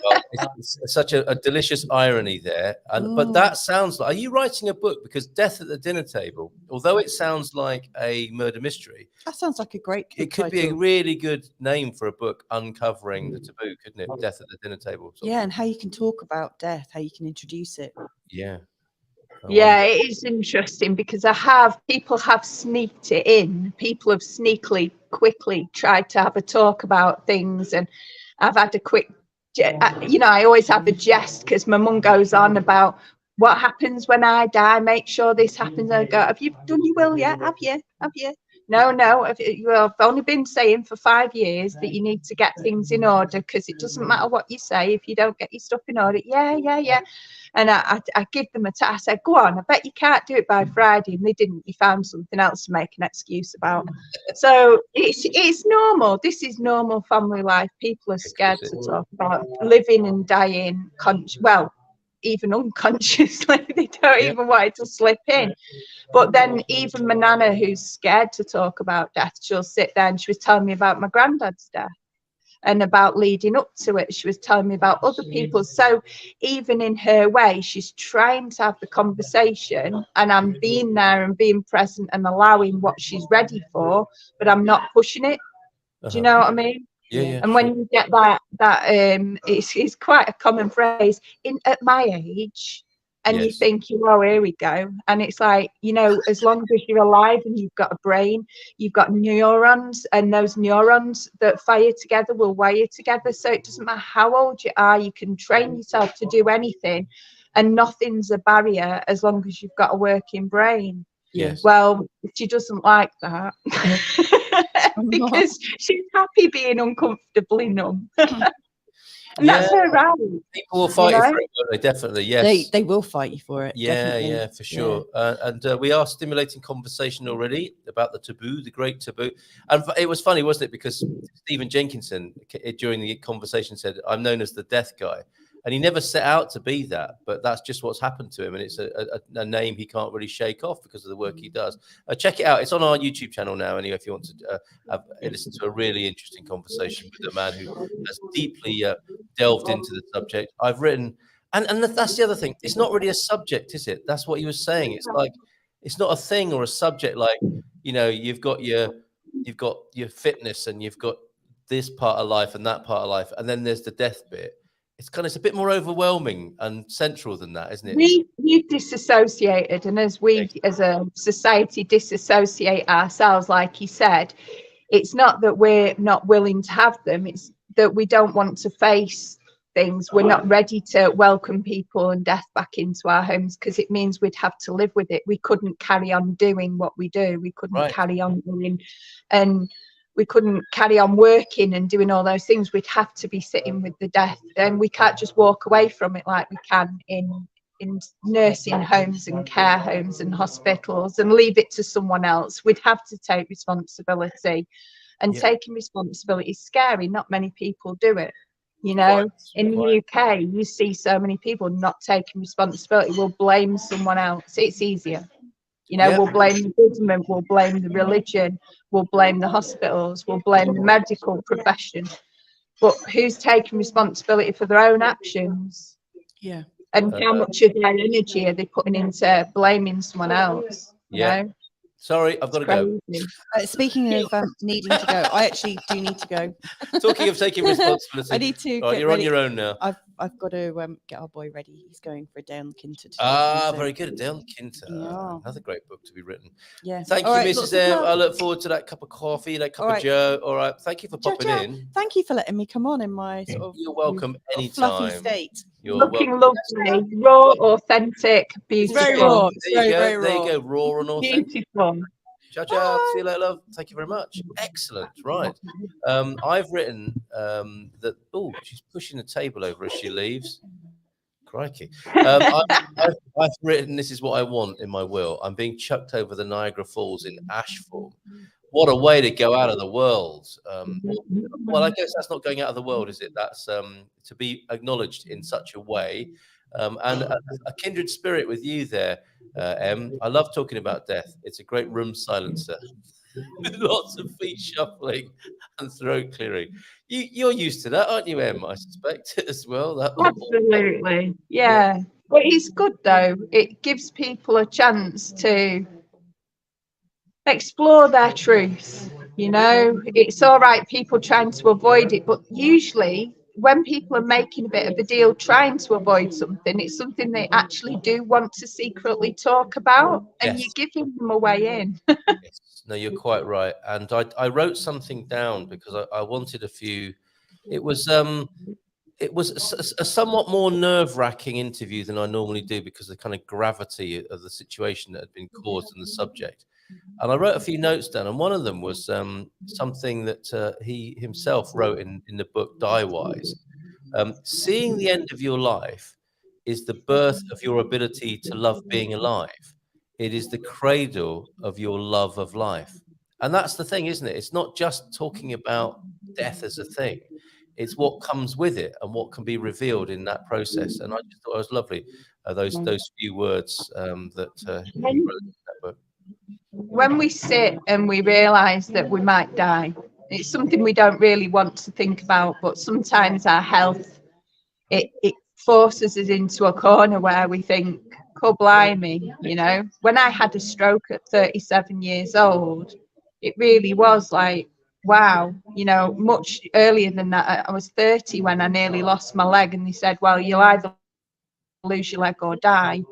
S3: it's such a delicious irony there. But that sounds like, are you writing a book? Because Death at the Dinner Table, although it sounds like a murder mystery,
S5: That sounds like a great
S3: it could be a really good name for a book, uncovering the taboo, couldn't it? Death at the Dinner Table.
S5: Yeah, and how you can talk about death, how you can introduce it.
S3: Yeah.
S7: Yeah, it is interesting, because people have sneaked it in. People have quickly tried to have a talk about things, and I've had a quick, you know, I always have a jest, because my mum goes on about what happens when I die. Make sure this happens. I go, have you done your will yet? Have you? No. I've only been saying for 5 years that you need to get things in order, because it doesn't matter what you say if you don't get your stuff in order. Yeah. And I give them a task. I said, go on, I bet you can't do it by Friday. And they didn't. They found something else to make an excuse about. So it's normal. This is normal family life. People are scared to talk about living and dying, well, even unconsciously. They don't even want it to slip in. But then even my nana, who's scared to talk about death, she'll sit there and she was telling me about my granddad's death. And about leading up to it, she was telling me about other people. So even in her way, she's trying to have the conversation, and I'm being there and being present and allowing what she's ready for, but I'm not pushing it. Do you know what I mean?
S3: Yeah.
S7: And when you get that it's quite a common phrase at my age. And you think, oh, here we go. And it's like, you know, as long as you're alive and you've got a brain, you've got neurons, and those neurons that fire together will wire together. So it doesn't matter how old you are, you can train yourself to do anything, and nothing's a barrier as long as you've got a working brain.
S3: Yes.
S7: Well, she doesn't like that because she's happy being uncomfortably numb. And that's her right.
S3: People will fight you for it, won't they? Definitely, yes.
S5: They will fight you for it.
S3: Yeah,
S5: definitely.
S3: yeah, for sure. And we are stimulating conversation already about the taboo, the great taboo. And it was funny, wasn't it? Because Stephen Jenkinson, during the conversation, said, I'm known as the death guy. And he never set out to be that, but that's just what's happened to him. And it's a name he can't really shake off because of the work he does. Check it out. It's on our YouTube channel now, anyway, if you want to listen to a really interesting conversation with a man who has deeply delved into the subject. I've written, and that's the other thing. It's not really a subject, is it? That's what he was saying. It's like, it's not a thing or a subject like, you know, you've got your fitness and you've got this part of life and that part of life. And then there's the death bit. It's a bit more overwhelming and central than that, isn't it?
S7: We've disassociated, and as we as a society disassociate ourselves, like he said, it's not that we're not willing to have them, it's that we don't want to face things. We're not ready to welcome people and death back into our homes because it means we'd have to live with it. We couldn't carry on doing what we do. We couldn't carry on doing, and we couldn't carry on working and doing all those things. We'd have to be sitting with the death, and we can't just walk away from it like we can in nursing homes and care homes and hospitals and leave it to someone else. We'd have to take responsibility, and taking responsibility is scary. Not many people do it. You know, in the UK, you see so many people not taking responsibility. We'll blame someone else. It's easier. You know, we'll blame the government, we'll blame the religion, we'll blame the hospitals, we'll blame the medical profession. But who's taking responsibility for their own actions?
S5: Yeah.
S7: And how much of their energy are they putting into blaming someone else? You know?
S3: Sorry, I've got to go.
S5: Speaking of needing to go, I actually do need to go.
S3: Talking of taking responsibility,
S5: I need to.
S3: Right, you're
S5: ready.
S3: on your own now.
S5: I've got to get our boy ready. He's going for a day on the Kinter today.
S3: Very good. A day on the Kinter.
S5: Yeah.
S3: Another great book to be written.
S5: Yeah.
S3: Thank you, Mrs. M. I look forward to that cup of coffee, that cup of Joe. All right. Thank you for popping in.
S5: Thank you for letting me come on in my sort of.
S3: You're welcome anytime.
S5: Fluffy state.
S3: You're
S7: looking lovely, raw, authentic, beautiful.
S5: Very raw.
S3: There you go.
S5: Very
S3: there
S5: raw.
S3: you go. Raw and authentic.
S7: Beautiful.
S3: Ciao. See you later, love. Thank you very much. Excellent. Right. I've written that. Oh, she's pushing the table over as she leaves. Crikey. I've written, this is what I want in my will. I'm being chucked over the Niagara Falls in ash form. What a way to go out of the world. Well, I guess that's not going out of the world, is it? That's to be acknowledged in such a way. And a kindred spirit with you there, Em. I love talking about death. It's a great room silencer with lots of feet shuffling and throat clearing. You're used to that, aren't you, Em? I suspect as well.
S7: Absolutely, yeah. But it's good though. It gives people a chance to explore their truth. You know, it's all right, people trying to avoid it, but usually when people are making a bit of a deal trying to avoid something, it's something they actually do want to secretly talk about, and you're giving them a way in.
S3: Yes. No, you're quite right. And I wrote something down because I wanted a few. It was a somewhat more nerve-wracking interview than I normally do because of the kind of gravity of the situation that had been caused and the subject. And I wrote a few notes down, and one of them was something that he himself wrote in the book Die Wise. Seeing the end of your life is the birth of your ability to love being alive. It is the cradle of your love of life. And that's the thing, isn't it? It's not just talking about death as a thing. It's what comes with it and what can be revealed in that process. And I just thought it was lovely, those few words that you wrote in that book.
S7: When we sit and we realise that we might die, it's something we don't really want to think about, but sometimes our health, it forces us into a corner where we think, oh, blimey, you know. When I had a stroke at 37 years old, it really was like, wow, you know, much earlier than that. I was 30 when I nearly lost my leg, and they said, well, you'll either lose your leg or die.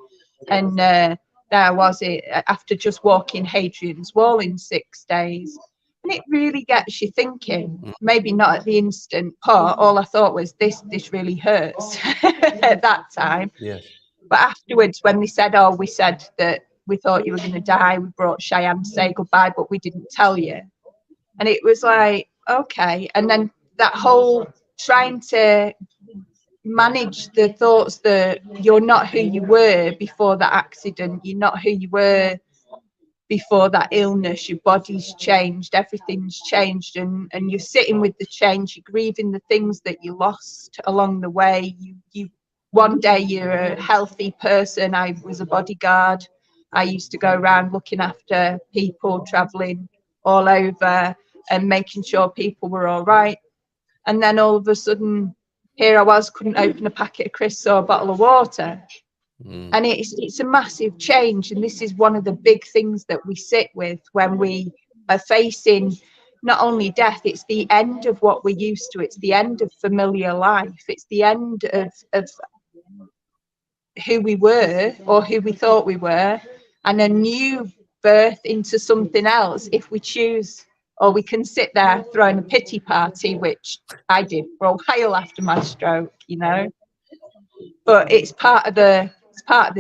S7: And there was it, after just walking Hadrian's Wall in 6 days. And it really gets you thinking, maybe not at the instant part. All I thought was, this really hurts at that time.
S3: Yes.
S7: But afterwards, when they said, oh, we said that we thought you were going to die, we brought Cheyenne to say goodbye, but we didn't tell you. And it was like, okay. And then that whole trying to manage the thoughts that you're not who you were before that accident, you're not who you were before that illness, your body's changed, everything's changed, and you're sitting with the change, you're grieving the things that you lost along the way. You one day you're a healthy person. I was a bodyguard. I used to go around looking after people, traveling all over and making sure people were all right. And then all of a sudden, here I was, couldn't open a packet of crisps or a bottle of water. And it's a massive change. And this is one of the big things that we sit with when we are facing not only death, it's the end of what we're used to. It's the end of familiar life. It's the end of who we were or who we thought we were, and a new birth into something else if we choose. Or we can sit there throwing a pity party, which I did for a while after my stroke, you know. But it's part of the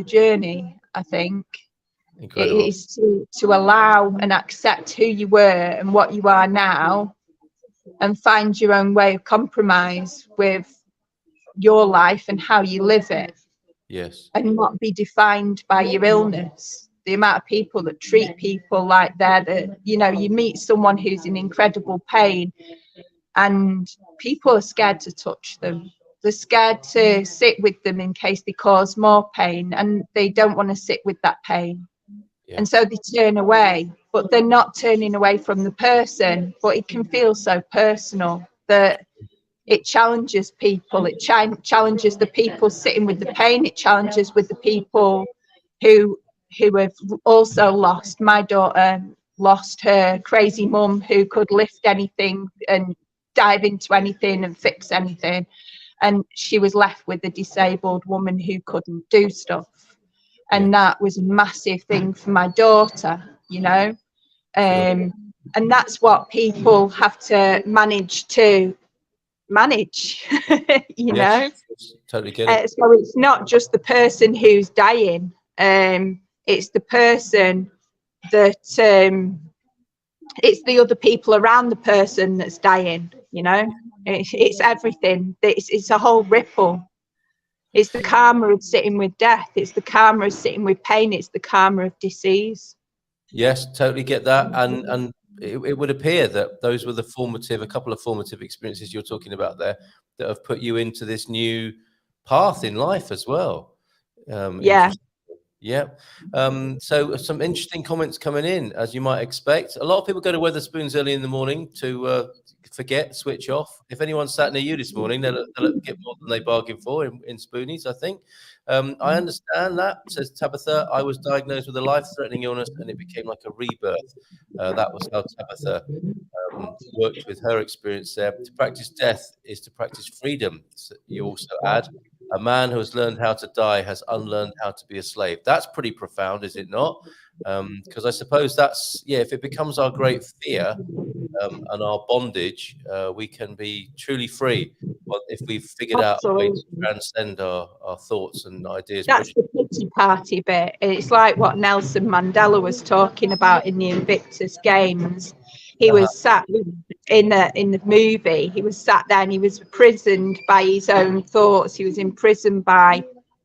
S7: journey, I think. Incredible. It is to allow and accept who you were and what you are now, and find your own way of compromise with your life and how you live it.
S3: Yes. And
S7: not be defined by your illness. The amount of people that treat people like that, you know, you meet someone who's in incredible pain and people are scared to touch them. They're scared to sit with them in case they cause more pain, and they don't want to sit with that pain. Yeah. And so they turn away, but they're not turning away from the person. But it can feel so personal that it challenges people. It challenges the people sitting with the pain. It challenges with the people who have also lost. My daughter lost her crazy mum who could lift anything and dive into anything and fix anything. And she was left with a disabled woman who couldn't do stuff. And that was a massive thing for my daughter, you know. And that's what people have to manage, you know.
S3: Totally get it.
S7: So it's not just the person who's dying. It's the person that it's the other people around the person that's dying, you know. It's everything. It's a whole ripple. It's the karma of sitting with death. It's the karma of sitting with pain. It's the karma of disease.
S3: Yes, totally get that. And it would appear that those were a couple of formative experiences you're talking about there that have put you into this new path in life as well. Yeah. So some interesting comments coming in, as you might expect. A lot of people go to Wetherspoons early in the morning to switch off. If anyone sat near you this morning, they'll get more than they bargained for in Spoonies, I think. I understand that, says Tabitha. I was diagnosed with a life-threatening illness and it became like a rebirth. That was how Tabitha worked with her experience there. To practice death is to practice freedom, you also add. A man who has learned how to die has unlearned how to be a slave. That's pretty profound, is it not? Because I suppose that's, if it becomes our great fear and our bondage, we can be truly free. But if we've figured out a way to transcend our thoughts and ideas.
S7: That's the pity party bit. It's like what Nelson Mandela was talking about in the Invictus Games. He was sat in the movie. He was sat there and he was imprisoned by his own thoughts. He was imprisoned by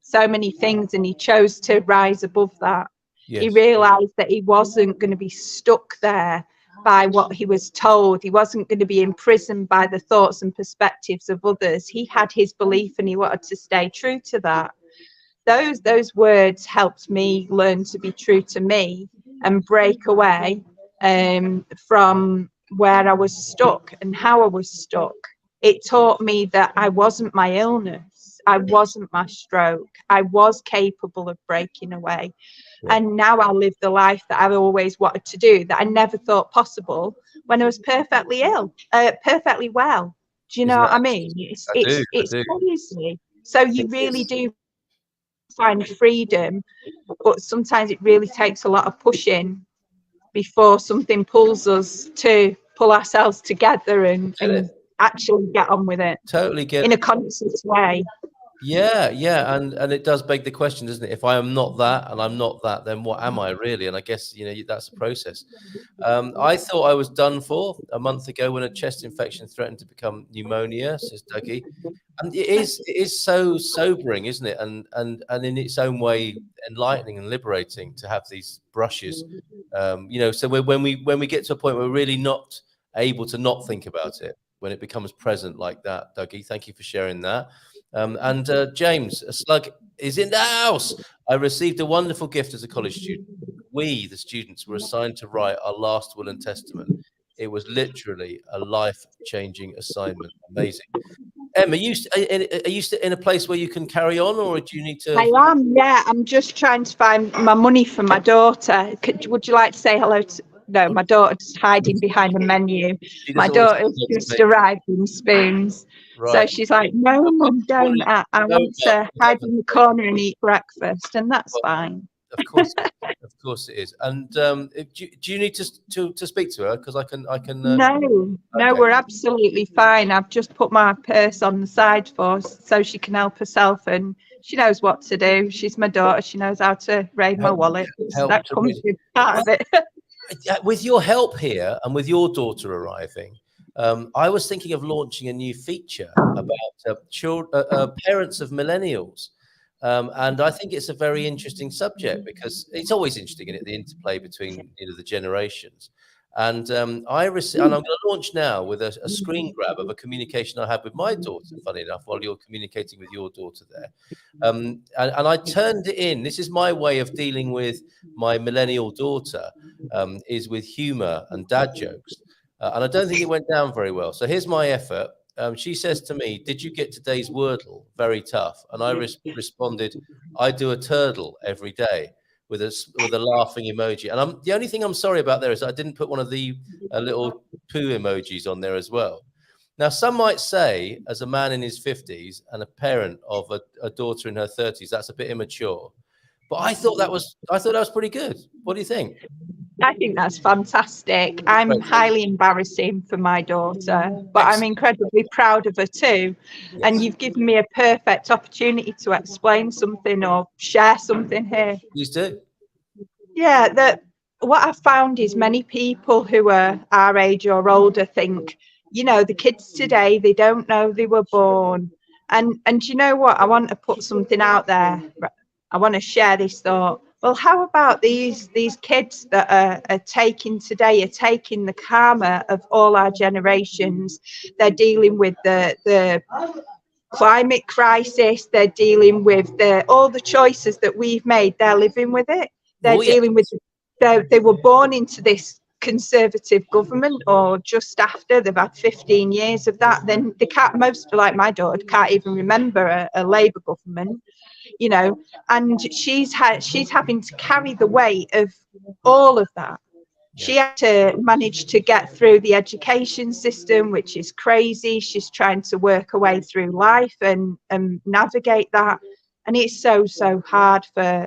S7: so many things, and he chose to rise above that.
S3: Yes.
S7: He realized that he wasn't going to be stuck there by what he was told. He wasn't going to be imprisoned by the thoughts and perspectives of others. He had his belief and he wanted to stay true to that. Those words helped me learn to be true to me and break away from where I was stuck and how I was stuck. It taught me that I wasn't my illness. I wasn't my stroke. I was capable of breaking away.
S3: Yeah.
S7: And now I live the life that I've always wanted to do, that I never thought possible when I was perfectly perfectly well. Do you know what I mean? It's crazy. So you really do find freedom, but sometimes it really takes a lot of pushing before something pulls us to pull ourselves together and actually get on with it.
S3: Totally get
S7: in a conscious way.
S3: Yeah, and it does beg the question, doesn't it? If I am not that and I'm not that, then what am I really? And I guess that's a process. I thought I was done for a month ago when a chest infection threatened to become pneumonia, says Dougie. And it is so sobering, isn't it? And in its own way, enlightening and liberating to have these brushes. So when we get to a point where we're really not able to not think about it, when it becomes present like that, Dougie, thank you for sharing that. And James, a slug is in the house. I received a wonderful gift as a college student. We, the students, were assigned to write our last will and testament. It was literally a life-changing assignment. Amazing. Em, are you in a place where you can carry on, or do you need to?
S7: I am, yeah. I'm just trying to find my money for my daughter. Would you like to say hello to? No, my daughter's hiding behind a menu. My daughter's just arrived in Spoons. Right. So she's like, no, Mum, don't. I want to hide in the corner and eat breakfast, and that's fine.
S3: Of course it is. And do you need to speak to her? Because I can.
S7: No, we're absolutely fine. I've just put my purse on the side for her so she can help herself, and she knows what to do. She's my daughter. She knows how to raid my wallet. That comes with part of it.
S3: With your help here and with your daughter arriving, I was thinking of launching a new feature about parents of millennials. And I think it's a very interesting subject because it's always interesting, isn't it, the interplay between the generations. And and I'm going to launch now with a screen grab of a communication I had with my daughter, funny enough, while you're communicating with your daughter there. And I turned it in. This is my way of dealing with my millennial daughter, is with humor and dad jokes. And I don't think it went down very well. So here's my effort. She says to me, "Did you get today's Wordle? Very tough." And I responded, "I do a turtle every day," with a laughing emoji. And the only thing I'm sorry about there is I didn't put one of the little poo emojis on there as well. Now, some might say, as a man in his 50s and a parent of a daughter in her 30s, that's a bit immature. But I thought that was pretty good. What do you think?
S7: I think that's fantastic. I'm highly embarrassing for my daughter, but I'm incredibly proud of her too. Yes. And you've given me a perfect opportunity to explain something or share something here.
S3: Please do.
S7: Yeah, what I've found is many people who are our age or older think, the kids today, they don't know they were born. And you know what? I want to put something out there. I want to share this thought. Well, how about these kids that are taking the karma of all our generations? They're dealing with the climate crisis. They're dealing with all the choices that we've made. They're living with it. They're dealing with. They were born into this conservative government, or just after. They've had 15 years of that. Then they can't. Most, like my daughter, can't even remember a Labour government. And she's having to carry the weight of all of that. Yeah. She had to manage to get through the education system, which is crazy. She's trying to work her way through life and navigate that. And it's so hard for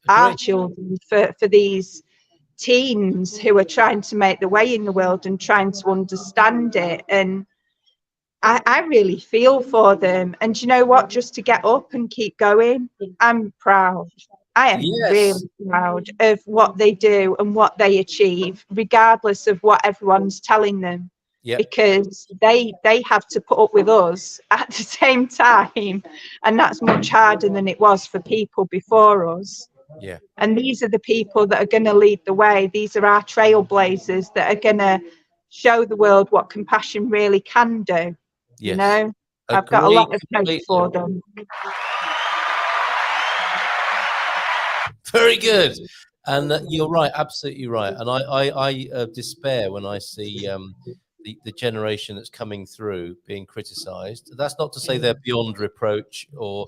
S7: our children, for these teens who are trying to make their way in the world and trying to understand it. And I really feel for them. And you know what? Just to get up and keep going, I'm proud. I am really proud of what they do and what they achieve, regardless of what everyone's telling them. because they have to put up with us at the same time, and that's much harder than it was for people before us.
S3: Yeah.
S7: And these are the people that are going to lead the way. These are our trailblazers that are going to show the world what compassion really can do.
S3: Yes.
S7: You know, I've got a lot of hope for them.
S3: Very good. And you're right, absolutely right. And I despair when I see the generation that's coming through being criticised. That's not to say they're beyond reproach or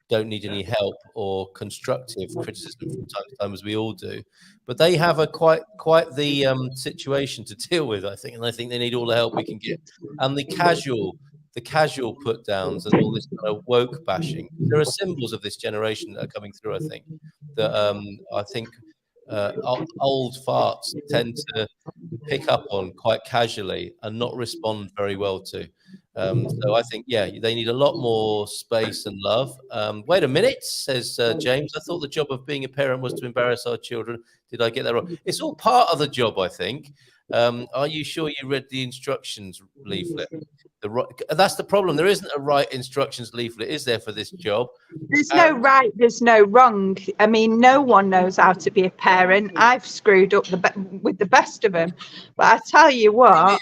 S3: don't need any help or constructive criticism from time to time, as we all do. But they have a quite the situation to deal with, I think, and I think they need all the help we can get. And the casual put downs and all this kind of woke bashing. There are symbols of this generation that are coming through, I think, that I think old farts tend to pick up on quite casually and not respond very well to. So I think, yeah, they need a lot more space and love. Wait a minute, says James. I thought the job of being a parent was to embarrass our children. Did I get that wrong? It's all part of the job, I think. Are you sure you read the instructions leaflet? That's the problem. There isn't a right instructions leaflet, is there, for this job?
S7: There's no right, there's no wrong. I mean, no one knows how to be a parent. I've screwed up with the best of them. But I tell you what,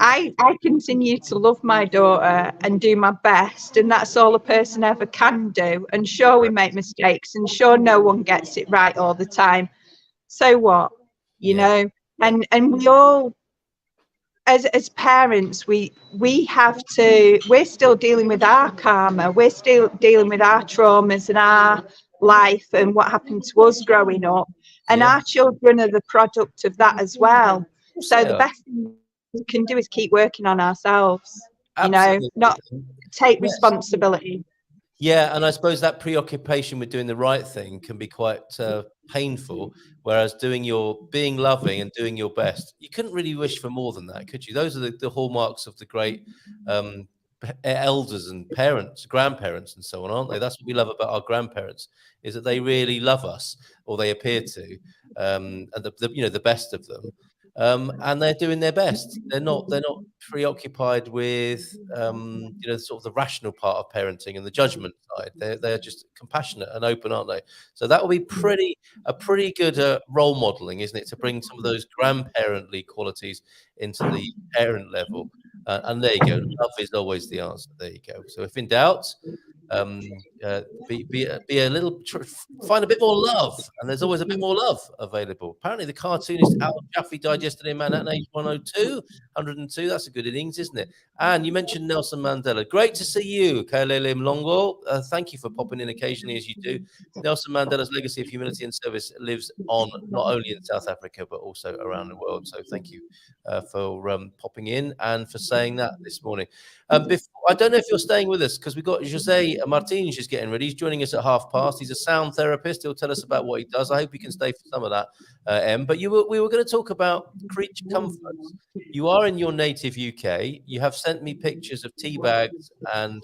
S7: I continue to love my daughter and do my best. And that's all a person ever can do. And sure, we make mistakes. And sure, no one gets it right all the time. So what? You know? And we all... As parents, we're still dealing with our karma. We're still dealing with our traumas and our life and what happened to us growing up. And our children are the product of that as well. So the best thing we can do is keep working on ourselves. Absolutely. You know, not take responsibility.
S3: Yeah, and I suppose that preoccupation with doing the right thing can be quite painful, whereas being loving and doing your best, you couldn't really wish for more than that, could you? Those are the hallmarks of the great elders and parents, grandparents and so on, aren't they? That's what we love about our grandparents, is that they really love us, or they appear to, and the best of them. And they're doing their best. They're not preoccupied with sort of the rational part of parenting and the judgment side. They're just compassionate and open, aren't they? So that will be a pretty good role modeling, isn't it, to bring some of those grandparently qualities into the parent level. And there you go. Love is always the answer. There you go. So if in doubt, be a little, find a bit more love, and there's always a bit more love available. Apparently the cartoonist Al Jaffe died yesterday in Manhattan, age 102. That's a good innings, isn't it? And you mentioned Nelson Mandela. Great to see you, Kaelele Mlongo. Thank you for popping in occasionally, as you do. Nelson Mandela's legacy of humility and service lives on not only in South Africa but also around the world. So thank you for popping in and for saying that this morning. I don't know if you're staying with us, because we've got José Martins just getting ready. He's joining us at past. He's a sound therapist. He'll tell us about what he does. I hope he can stay for some of that, Em. But we were going to talk about creature comforts. You are in your native UK. You have sent me pictures of tea bags and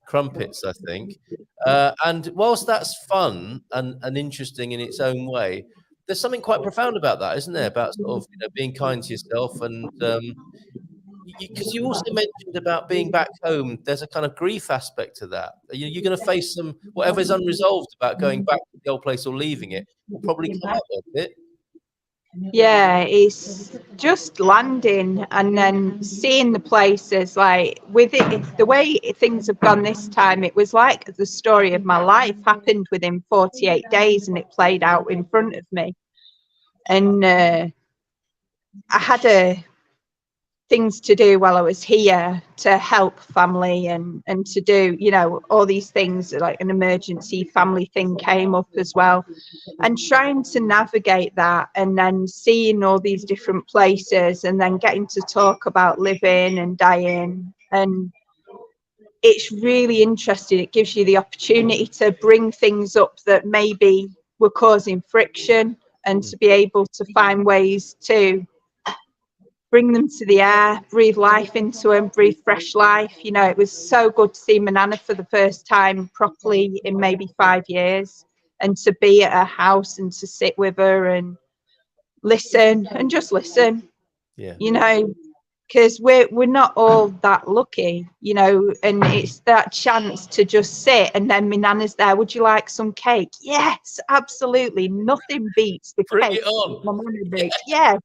S3: crumpets, I think. And whilst that's fun and interesting in its own way, there's something quite profound about that, isn't there? About sort of being kind to yourself and... because you also mentioned about being back home, there's a kind of grief aspect to that. You're going to face some, whatever's unresolved about going back to the old place or leaving it will probably come up a bit.
S7: Yeah, it's just landing and then seeing the places. Like with it, the way things have gone this time, it was like the story of my life happened within 48 days and it played out in front of me. And I had things to do while I was here to help family and to do, all these things. Like an emergency family thing came up as well, and trying to navigate that, and then seeing all these different places, and then getting to talk about living and dying. And it's really interesting. It gives you the opportunity to bring things up that maybe were causing friction, and to be able to find ways to bring them to the air, breathe life into them, breathe fresh life. It was so good to see my nana for the first time properly in maybe 5 years, and to be at her house and to sit with her and listen and just listen.
S3: Yeah.
S7: because we're not all that lucky, you know, and it's that chance to just sit, and then my nana's there. Would you like some cake? Yes, absolutely. Nothing beats the
S3: Bring
S7: cake
S3: it on.
S7: that my nana bakes. Yeah.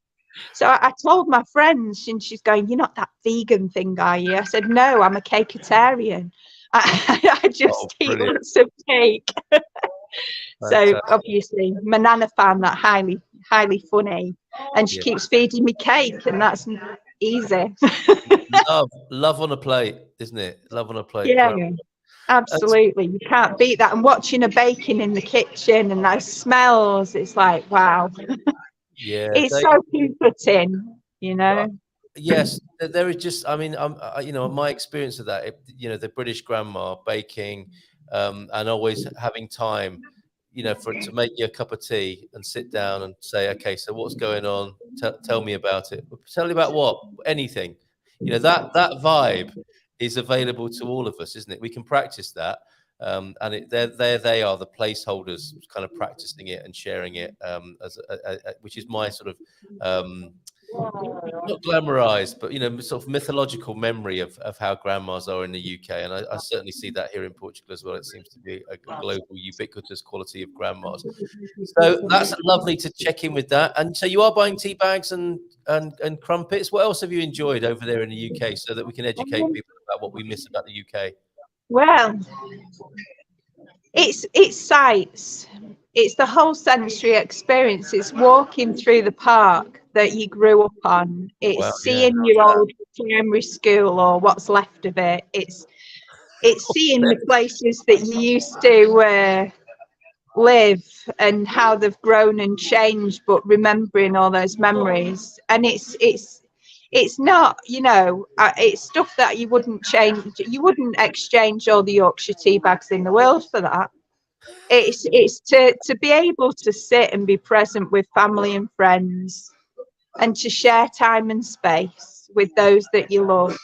S7: So I told my friends, and she's going, "You're not that vegan thing, are you?" I said, "No, I'm a cakeitarian. I just eat
S3: Brilliant.
S7: lots of cake." So
S3: Fantastic.
S7: obviously, my nana found that highly funny, and she keeps feeding me cake, and that's easy.
S3: Love on a plate, isn't it? Love on a plate.
S7: Yeah,
S3: Great.
S7: absolutely. You can't beat that. And watching her baking in the kitchen and those smells, it's like, wow.
S3: Yeah,
S7: It's so comforting, you know.
S3: yes, there is just. I mean, you know, my experience of that. You know, the British grandma baking, and always having time, you know, to make you a cup of tea and sit down and say, okay, so what's going on? Tell me about it. Tell me about what? Anything. You know, that vibe is available to all of us, isn't it? We can practice that. And there they are, the placeholders, kind of practicing it and sharing it, as which is my sort of not glamorized, but you know, sort of mythological memory of how grandmas are in the UK, and I certainly see that here in Portugal as well. It seems to be a global, ubiquitous quality of grandmas. So that's lovely to check in with that. And so you are buying tea bags and crumpets. What else have you enjoyed over there in the UK, so that we can educate people about what we miss about the UK?
S7: Well, it's sights. It's the whole sensory experience. It's walking through the park that you grew up on. It's
S3: Wow,
S7: seeing your old primary school or what's left of it. It's seeing the places that you used to live and how they've grown and changed, but remembering all those memories. And it's not, you know, it's stuff that you wouldn't change. You wouldn't exchange all the Yorkshire tea bags in the world for that. It's to be able to sit and be present with family and friends, and to share time and space with those that you love.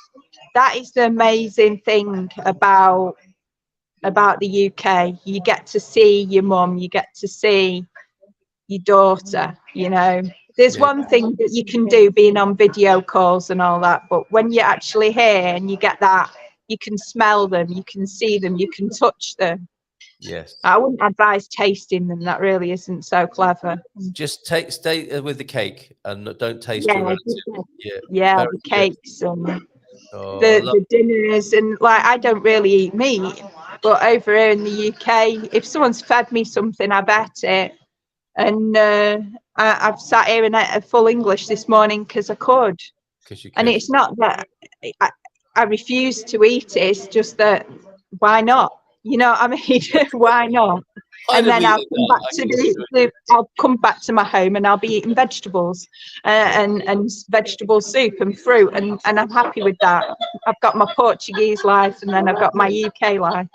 S7: That is the amazing thing about the UK. You get to see your mum, you get to see your daughter, you know. There's one thing that you can do being on video calls and all that, but when you're actually here and you get that, you can smell them, you can see them, you can touch them.
S3: Yes.
S7: I wouldn't advise tasting them. That really isn't so clever.
S3: Just stay with the cake and don't taste your relative.
S7: Yeah, the cakes and
S3: the
S7: the dinners, and like, I don't really eat meat, but over here in the UK, if someone's fed me something, I bet it. And I've sat here and ate full English this morning because I could. And it's not that I refuse to eat it. It's just that, why not? You know what I mean? Why not? And then I'll come back to my home and I'll be eating vegetables and vegetable soup and fruit, and I'm happy with that. I've got my Portuguese life and then I've got my UK life.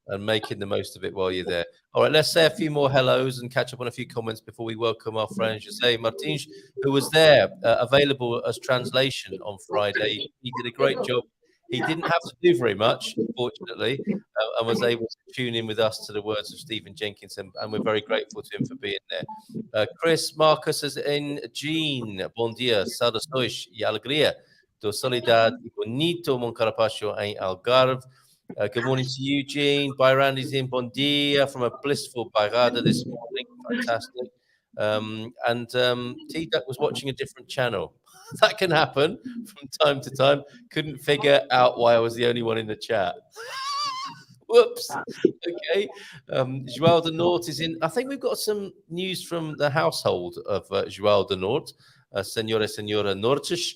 S3: And making the most of it while you're there. All right, let's say a few more hellos and catch up on a few comments before we welcome our friend José Martins, who was there, available as translation on Friday. He did a great job. He didn't have to do very much, fortunately, and was able to tune in with us to the words of Stephen Jenkins, and we're very grateful to him for being there. Chris Marcus is in Jean. Bom dia, saudações e alegria do Solidade e Bonito Mon Carapacho em Algarve. Good morning to you, Jean. Byrandy's in Bom dia from a blissful Bairrada this morning. Fantastic. T-Duck was watching a different channel. That can happen from time to time. Couldn't figure out why I was the only one in the chat. Whoops. Okay. João de Nort is in. I think we've got some news from the household of João de Nort. Senora Nortish.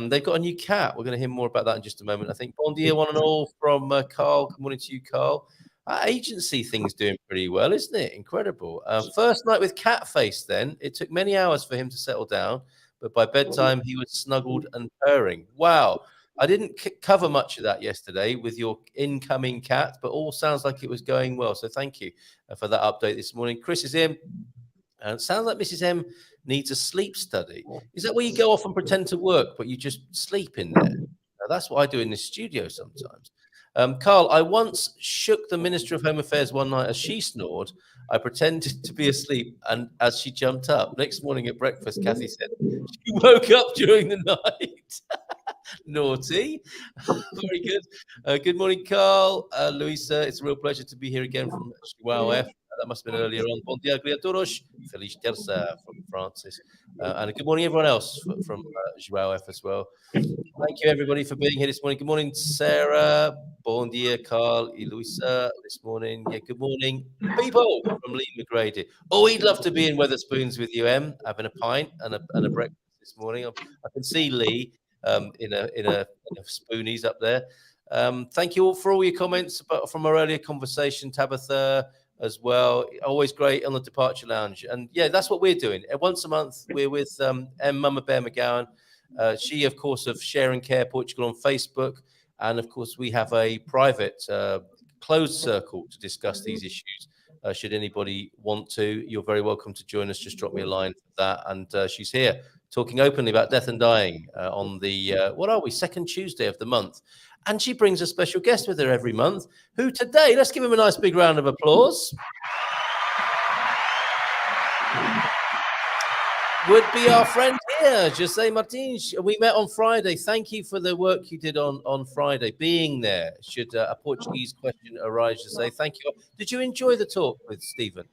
S3: They've got a new cat. We're going to hear more about that in just a moment. I think bon dia, one and all, from Carl. Good morning to you, Carl. Our agency thing's doing pretty well, isn't it? Incredible. First night with Catface then. It took many hours for him to settle down, but by bedtime he was snuggled and purring. Wow. I didn't cover much of that yesterday with your incoming cat, but all sounds like it was going well. So thank you for that update this morning. Chris is in. And it sounds like Mrs. M needs a sleep study. Is that where you go off and pretend to work, but you just sleep in there? Now, that's what I do in this studio sometimes. Carl, I once shook the Minister of Home Affairs one night as she snored. I pretended to be asleep, and as she jumped up. Next morning at breakfast, Kathy said she woke up during the night. Naughty. Very good. Good morning, Carl. Luisa, it's a real pleasure to be here again from Chihuahua F. That must have been earlier on. Bom dia, criaturas. Feliz terça from Francis. And good morning, everyone else from Chihuahua F as well. Thank you, everybody, for being here this morning. Good morning, Sarah. Bon dia, Carl and Luisa this morning. Yeah, good morning, people from Lee McGrady. Oh, he'd love to be in Weatherspoons with you, Em, having a pint and a breakfast this morning. I can see Lee in a spoonies up there. Thank you all for all your comments from our earlier conversation, Tabitha, as well. Always great on the Departure Lounge. And yeah, that's what we're doing. Once a month, we're with Mamabear McGowan. She, of course, of Share and Care Portugal on Facebook. And of course, we have a private closed circle to discuss these issues. Should anybody want to, you're very welcome to join us. Just drop me a line for that. And she's here talking openly about death and dying on the, second Tuesday of the month. And she brings a special guest with her every month, who today, let's give him a nice big round of applause, would be our friend here, José Martins. We met on Friday. Thank you for the work you did on Friday, being there. Should a Portuguese question arise, José, thank you. Did you enjoy the talk with Stephen?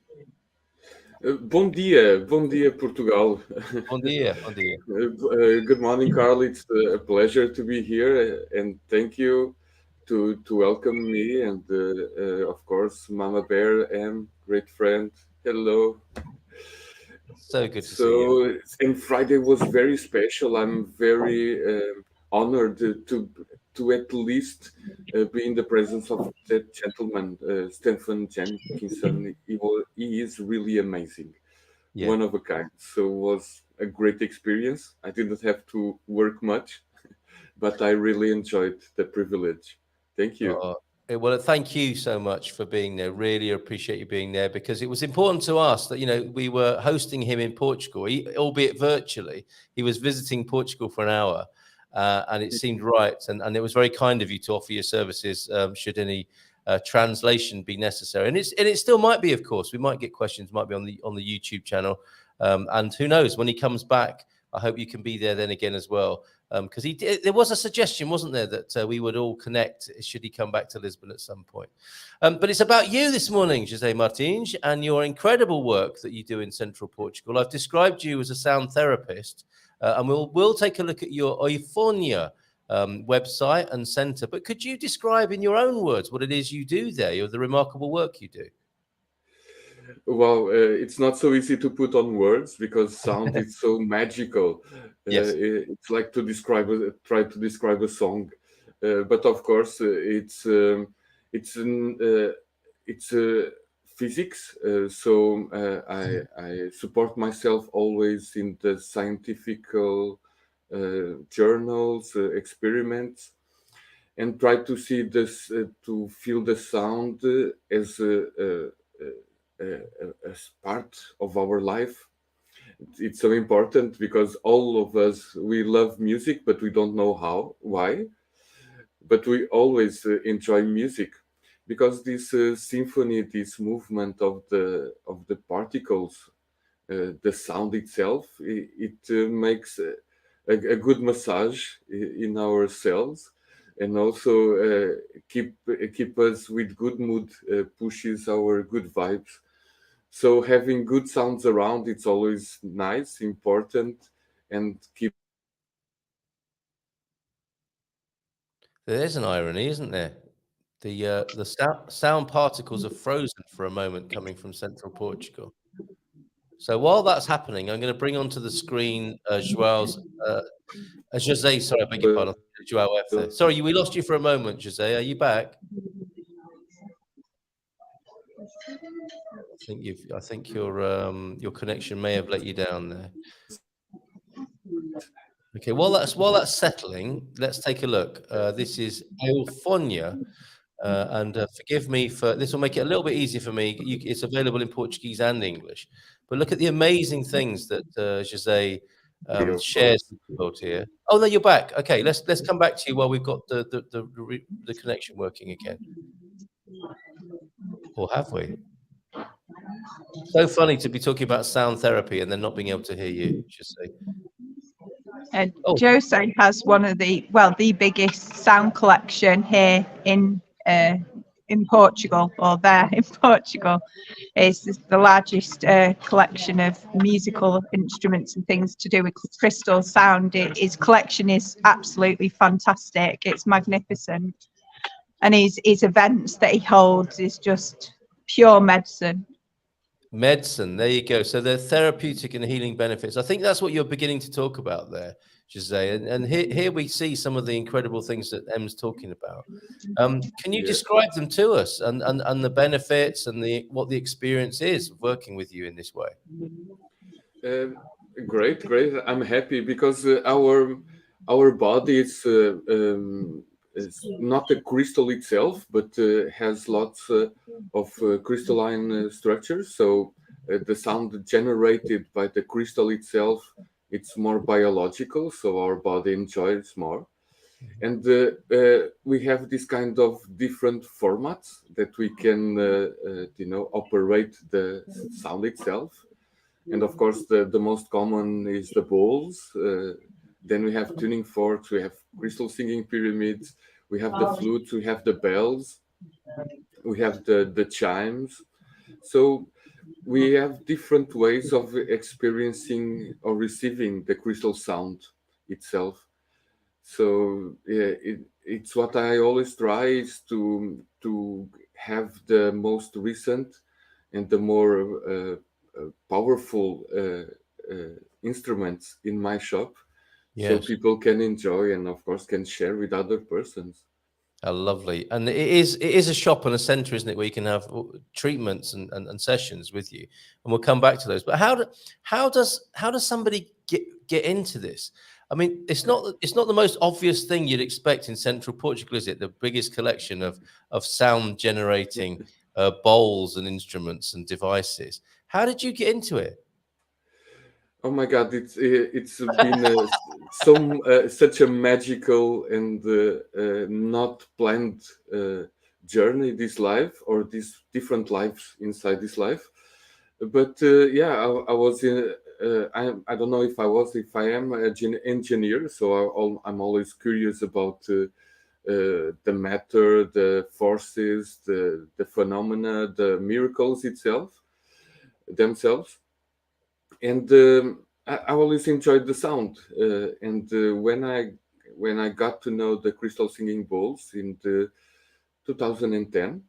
S8: Bom dia, Portugal.
S3: Bom dia, bom dia.
S8: Good morning, Carl. It's a pleasure to be here, and thank you to welcome me, and of course, Mamabear and great friend. Hello.
S3: So good to see you.
S8: And Friday was very special. I'm very honored to at least be in the presence of that gentleman, Stephen Jenkinson. He is really amazing, one of a kind. So it was a great experience. I didn't have to work much, but I really enjoyed the privilege. Thank you.
S3: Well, thank you so much for being there. Really appreciate you being there, because it was important to us that, we were hosting him in Portugal, albeit virtually. He was visiting Portugal for an hour. And it seemed right, and it was very kind of you to offer your services should any translation be necessary. And it still might be, of course. We might get questions, might be on the YouTube channel, and who knows, when he comes back, I hope you can be there then again as well. Because there was a suggestion, wasn't there, that we would all connect should he come back to Lisbon at some point. But it's about you this morning, José Martins, and your incredible work that you do in Central Portugal. I've described you as a sound therapist. And we'll take a look at your Oifonia website and centre. But could you describe in your own words what it is you do there, the remarkable work you do?
S8: Well, it's not so easy to put on words because sound is so magical.
S3: Yes.
S8: It's like try to describe a song. But of course, it's physics, so I support myself always in the scientific journals, experiments, and try to see this, to feel the sound as part of our life. It's so important because all of us, we love music, but we don't know why. But we always enjoy music. Because this symphony, this movement of the particles, the sound itself, it makes a good massage in our cells, and also keep us with good mood, pushes our good vibes. So having good sounds around, it's always nice, important, and keep.
S3: There's an irony, isn't there? The sound particles are frozen for a moment coming from Central Portugal. So while that's happening, I'm going to bring onto the screen José. Sorry, I beg your pardon. João F. Sorry, we lost you for a moment, José. Are you back? I think your connection may have let you down there. Okay, while that's settling, let's take a look. This is Euphonia. And forgive me for this, will make it a little bit easier for me. It's available in Portuguese and English. But look at the amazing things that José shares with the world here. Oh no, you're back. Okay, let's come back to you while we've got the connection working again. Or have we? So funny to be talking about sound therapy and then not being able to hear you, José. Oh.
S7: José has one of the biggest sound collection here in Portugal, or there in Portugal. It's the largest collection of musical instruments and things to do with crystal sound. His collection is absolutely fantastic. It's magnificent, and his events that he holds is just pure medicine.
S3: Medicine, there you go. So the therapeutic and healing benefits. I think that's what you're beginning to talk about there, José. And here we see some of the incredible things that Em's talking about. Can you describe them to us, and the benefits and what the experience is of working with you in this way?
S8: Great. I'm happy because our body is not a crystal itself, but has lots of crystalline structures. So the sound generated by the crystal itself, it's more biological. So our body enjoys more. And we have this kind of different formats that we can, operate the sound itself. And of course, the most common is the bowls. Then we have tuning forks, we have crystal singing pyramids, we have the flutes, we have the bells, we have the chimes. So we have different ways of experiencing or receiving the crystal sound itself. So it's what I always try is to have the most recent and the more powerful instruments in my shop, so people can enjoy and of course can share with other persons.
S3: Oh, lovely. And it is a shop and a center, isn't it, where you can have treatments and sessions with you, and we'll come back to those. But how does somebody get into this? I mean, it's not the most obvious thing you'd expect in central Portugal, is it? The biggest collection of sound generating bowls and instruments and devices. How did you get into it?
S8: Oh my God, it's been such a magical and not planned journey, this life, or these different lives inside this life. But I was in. I don't know if I am an engineer, so I'm always curious about the matter, the forces, the phenomena, the miracles themselves. And I always enjoyed the sound. And when I got to know the crystal singing bowls in 2010,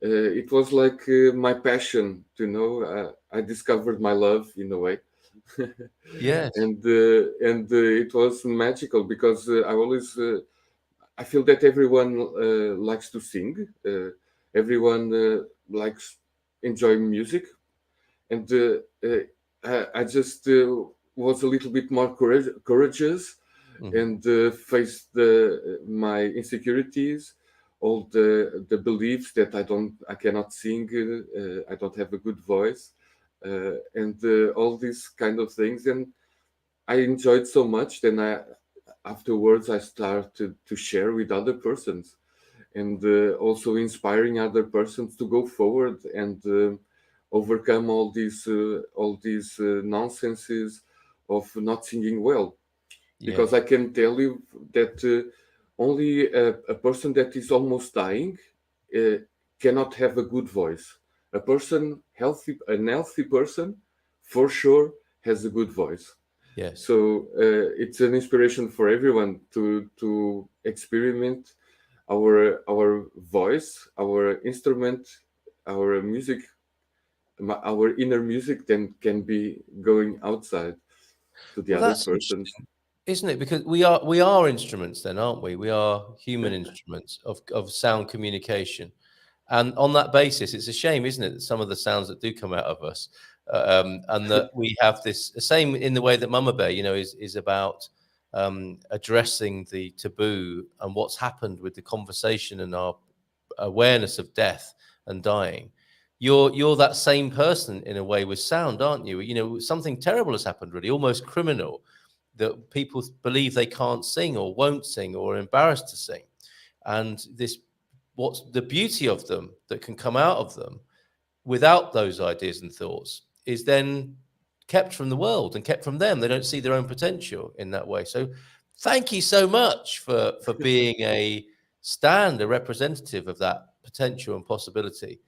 S8: it was like my passion to know. I discovered my love in a way.
S3: Yes.
S8: And it was magical because I feel that everyone likes to sing. Everyone likes enjoying music, and I just was a little bit more courageous and faced my insecurities, all the beliefs that I cannot sing, I don't have a good voice, and all these kind of things. And I enjoyed so much. Then afterwards I started to share with other persons, and also inspiring other persons to go forward and overcome all these nonsenses of not singing well. Because I can tell you that only a person that is almost dying cannot have a good voice. An healthy person, for sure, has a good voice.
S3: Yes.
S8: So it's an inspiration for everyone to experiment our voice, our instrument, our music, our inner music. Then can be going outside to the other persons.
S3: Isn't it? Because we are instruments then, aren't we? We are human instruments of sound communication. And on that basis, it's a shame, isn't it, that some of the sounds that do come out of us, and that we have this same in the way that Mamabear, is about addressing the taboo and what's happened with the conversation and our awareness of death and dying. You're that same person in a way with sound, aren't you? Something terrible has happened, really, almost criminal, that people believe they can't sing or won't sing or are embarrassed to sing. And what's the beauty of them that can come out of them without those ideas and thoughts is then kept from the world and kept from them. They don't see their own potential in that way. So thank you so much for being a representative of that potential and possibility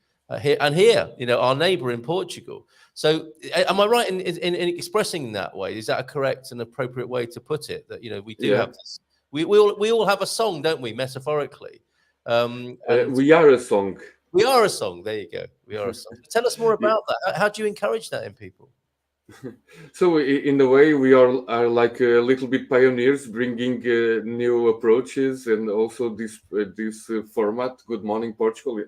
S3: here, our neighbor in Portugal. So am I right in expressing that way? Is that a correct and appropriate way to put it? That, we do have this, we all have a song, don't we, metaphorically?
S8: And we are a song.
S3: We are a song. There you go. We are a song. Tell us more about that. How do you encourage that in people?
S8: So in a way, we are like a little bit pioneers, bringing new approaches, and also this format, Good Morning Portugal.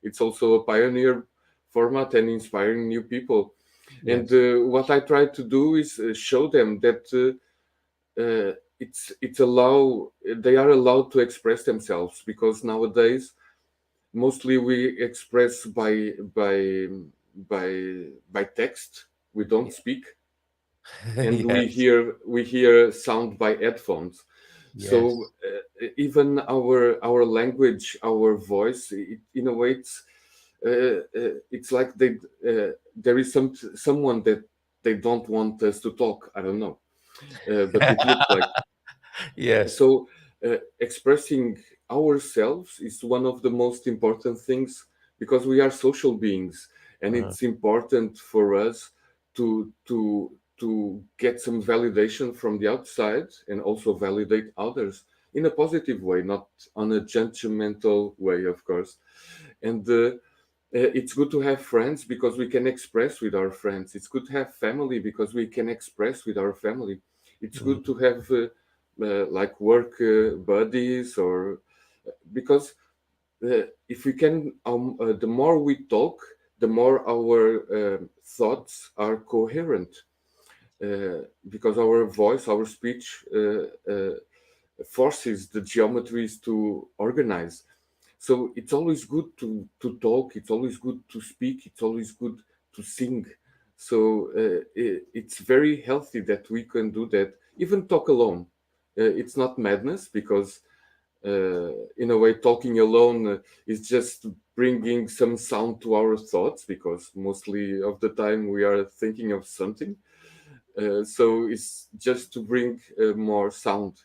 S8: It's also a pioneer format and inspiring new people. Yes. And what I try to do is show them that they are allowed to express themselves, because nowadays mostly we express by text. We don't speak, and yes. we hear sound by headphones. Yes. So even our language, our voice, in a way, it's like there is someone that they don't want us to talk. I don't know, but it looks like.
S3: Yes.
S8: So expressing ourselves is one of the most important things, because we are social beings, and it's important for us to get some validation from the outside, and also validate others in a positive way, not on a judgmental way, of course. And it's good to have friends, because we can express with our friends. It's good to have family, because we can express with our family. It's good to have like work buddies, or because if we can, the more we talk, the more our thoughts are coherent, because our voice, our speech forces the geometries to organize. So it's always good to talk, it's always good to speak, it's always good to sing. So it's very healthy that we can do that, even talk alone. It's not madness, because in a way, talking alone is just bringing some sound to our thoughts, because mostly of the time we are thinking of something. So it's just to bring more sound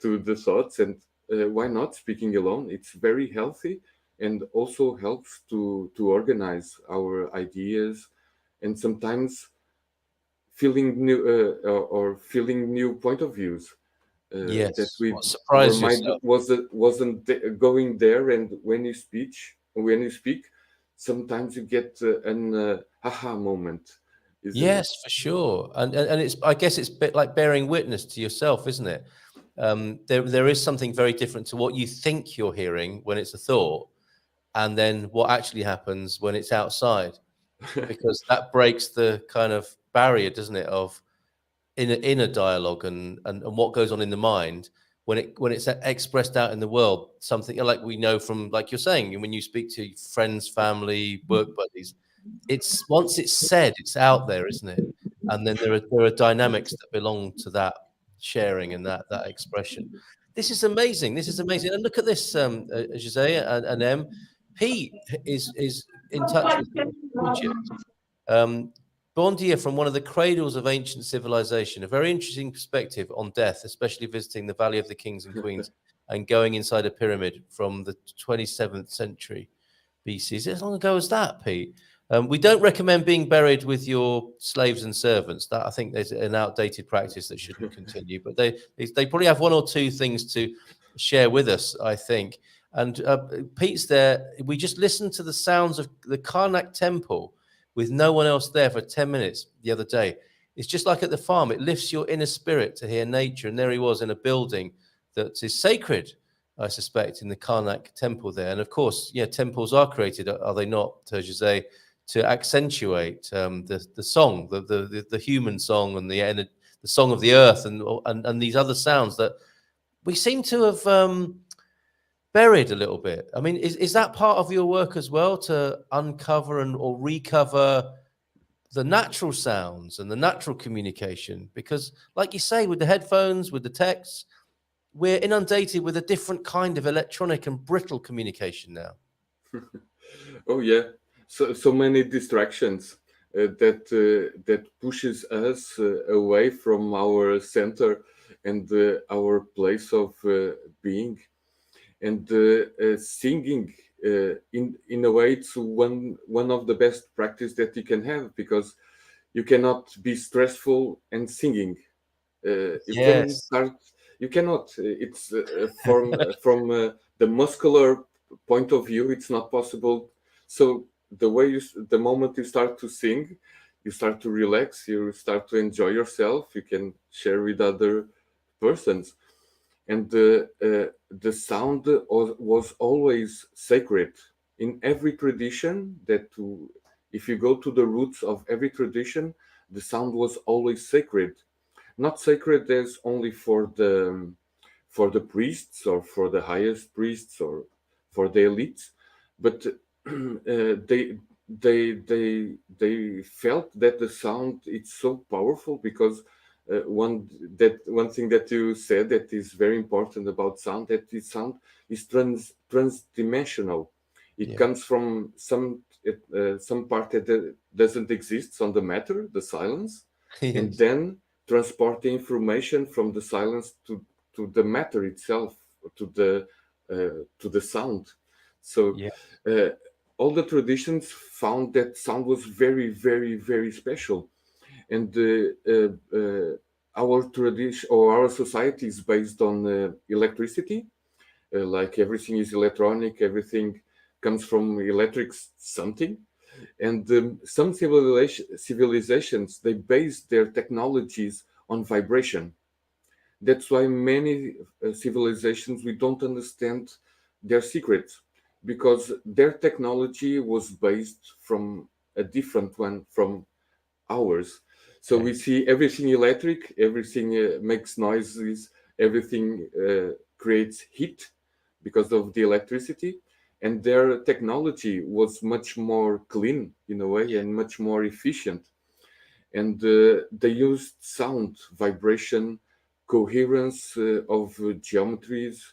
S8: to the thoughts. And why not speaking alone? It's very healthy, and also helps to organize our ideas, and sometimes feeling new or feeling new point of views.
S3: Yes,
S8: that we
S3: our
S8: mind wasn't going there, and when you speak, sometimes you get an aha moment.
S3: Yes, for sure, and it's, I guess it's a bit like bearing witness to yourself, isn't it? There is something very different to what you think you're hearing when it's a thought, and then what actually happens when it's outside, because that breaks the kind of barrier, doesn't it, of in a dialogue and what goes on in the mind when it's expressed out in the world. Something like we know from, like you're saying, when you speak to friends, family, work buddies, it's once it's said, it's out there, isn't it? And then there are dynamics that belong to that sharing and that expression. This is amazing. And look at this, José and Em. Pete is in touch with Egypt. Bon dia from one of the cradles of ancient civilization. A very interesting perspective on death, especially visiting the Valley of the Kings and Queens and going inside a pyramid from the 27th century BC. Is it as long ago as that, Pete? We don't recommend being buried with your slaves and servants. That, I think, there's an outdated practice that shouldn't continue. But they probably have one or two things to share with us, I think. And Pete's there. We just listened to the sounds of the Karnak temple with no one else there for 10 minutes the other day. It's just like at the farm. It lifts your inner spirit to hear nature. And there he was in a building that is sacred, I suspect, in the Karnak temple there. And of course, temples are created, are they not, José, to accentuate the song, the human song, and the song of the earth, and these other sounds that we seem to have buried a little bit. I mean, is that part of your work as well, to uncover or recover the natural sounds and the natural communication? Because, like you say, with the headphones, with the texts, we're inundated with a different kind of electronic and brittle communication now.
S8: Oh yeah, so many distractions. that pushes us away from our center and our place of being. And singing, in a way, it's one of the best practice that you can have, because you cannot be stressful and singing. You can
S3: Yes.
S8: start. You cannot. It's from the muscular point of view, it's not possible. So the moment you start to sing, you start to relax. You start to enjoy yourself. You can share with other persons, and the sound was always sacred in every tradition. If you go to the roots of every tradition, the sound was always sacred, not sacred as only for the priests or for the highest priests or for the elites, but they felt that the sound it's so powerful, because one thing that you said that is very important about sound, that this sound is transdimensional. It comes from some part that doesn't exist on the matter, the silence, and then transport the information from the silence to the matter itself, to the sound. So all the traditions found that sound was very, very, very special, and our tradition or our society is based on electricity. Like everything is electronic, everything comes from electric something, and some civilizations they base their technologies on vibration. That's why many civilizations we don't understand their secrets, because their technology was based from a different one from ours. So we see everything electric, everything makes noises, everything creates heat because of the electricity, and their technology was much more clean in a way and much more efficient. And they used sound, vibration, coherence of geometries,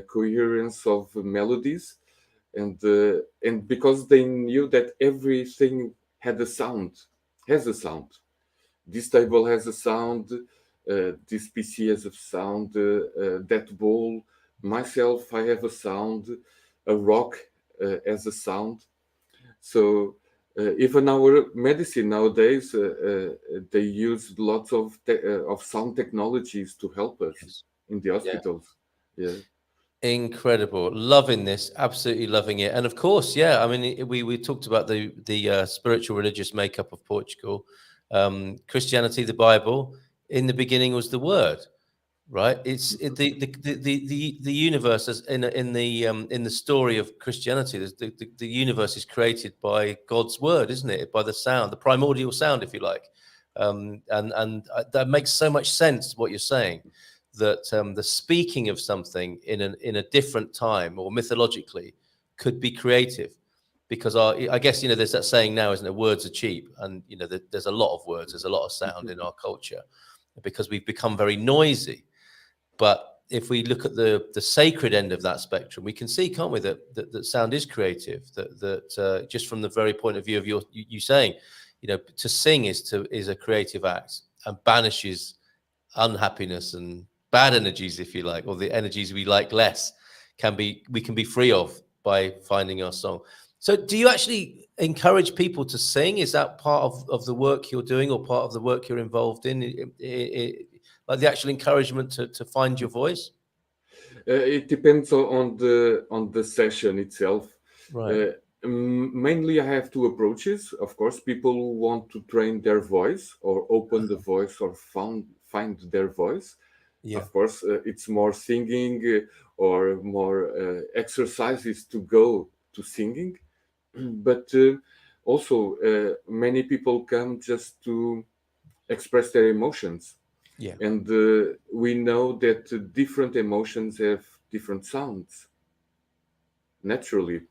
S8: coherence of melodies, and because they knew that everything had a sound, has a sound. This table has a sound, this PC has a sound, that bowl, myself, I have a sound, a rock has a sound. So even our medicine nowadays, they use lots of sound technologies to help us in the hospitals. Yeah.
S3: Incredible, loving this, absolutely loving it, and of course, yeah. I mean, we talked about the spiritual religious makeup of Portugal, Christianity, the Bible. In the beginning was the Word, right? The universe is in the story of Christianity. The universe is created by God's Word, isn't it? By the sound, the primordial sound, if you like, and that makes so much sense what you're saying. That the speaking of something in a different time or mythologically could be creative, because I guess there's that saying now, isn't it? Words are cheap, and there's a lot of words, there's a lot of sound in our culture, because we've become very noisy. But if we look at the sacred end of that spectrum, we can see, can't we, that sound is creative. That just from the very point of view of you saying, to sing is a creative act and banishes unhappiness and bad energies, if you like, or the energies we like less, we can be free of by finding our song. So do you actually encourage people to sing? Is that part of the work you're doing, or part of the work you're involved in, like the actual encouragement to find your voice?
S8: It depends on the session itself.
S3: Right.
S8: Mainly I have two approaches. Of course, people who want to train their voice or open the voice or find their voice.
S3: Yeah.
S8: Of course, it's more singing or more exercises to go to singing. But also, many people come just to express their emotions.
S3: Yeah.
S8: And we know that different emotions have different sounds, naturally.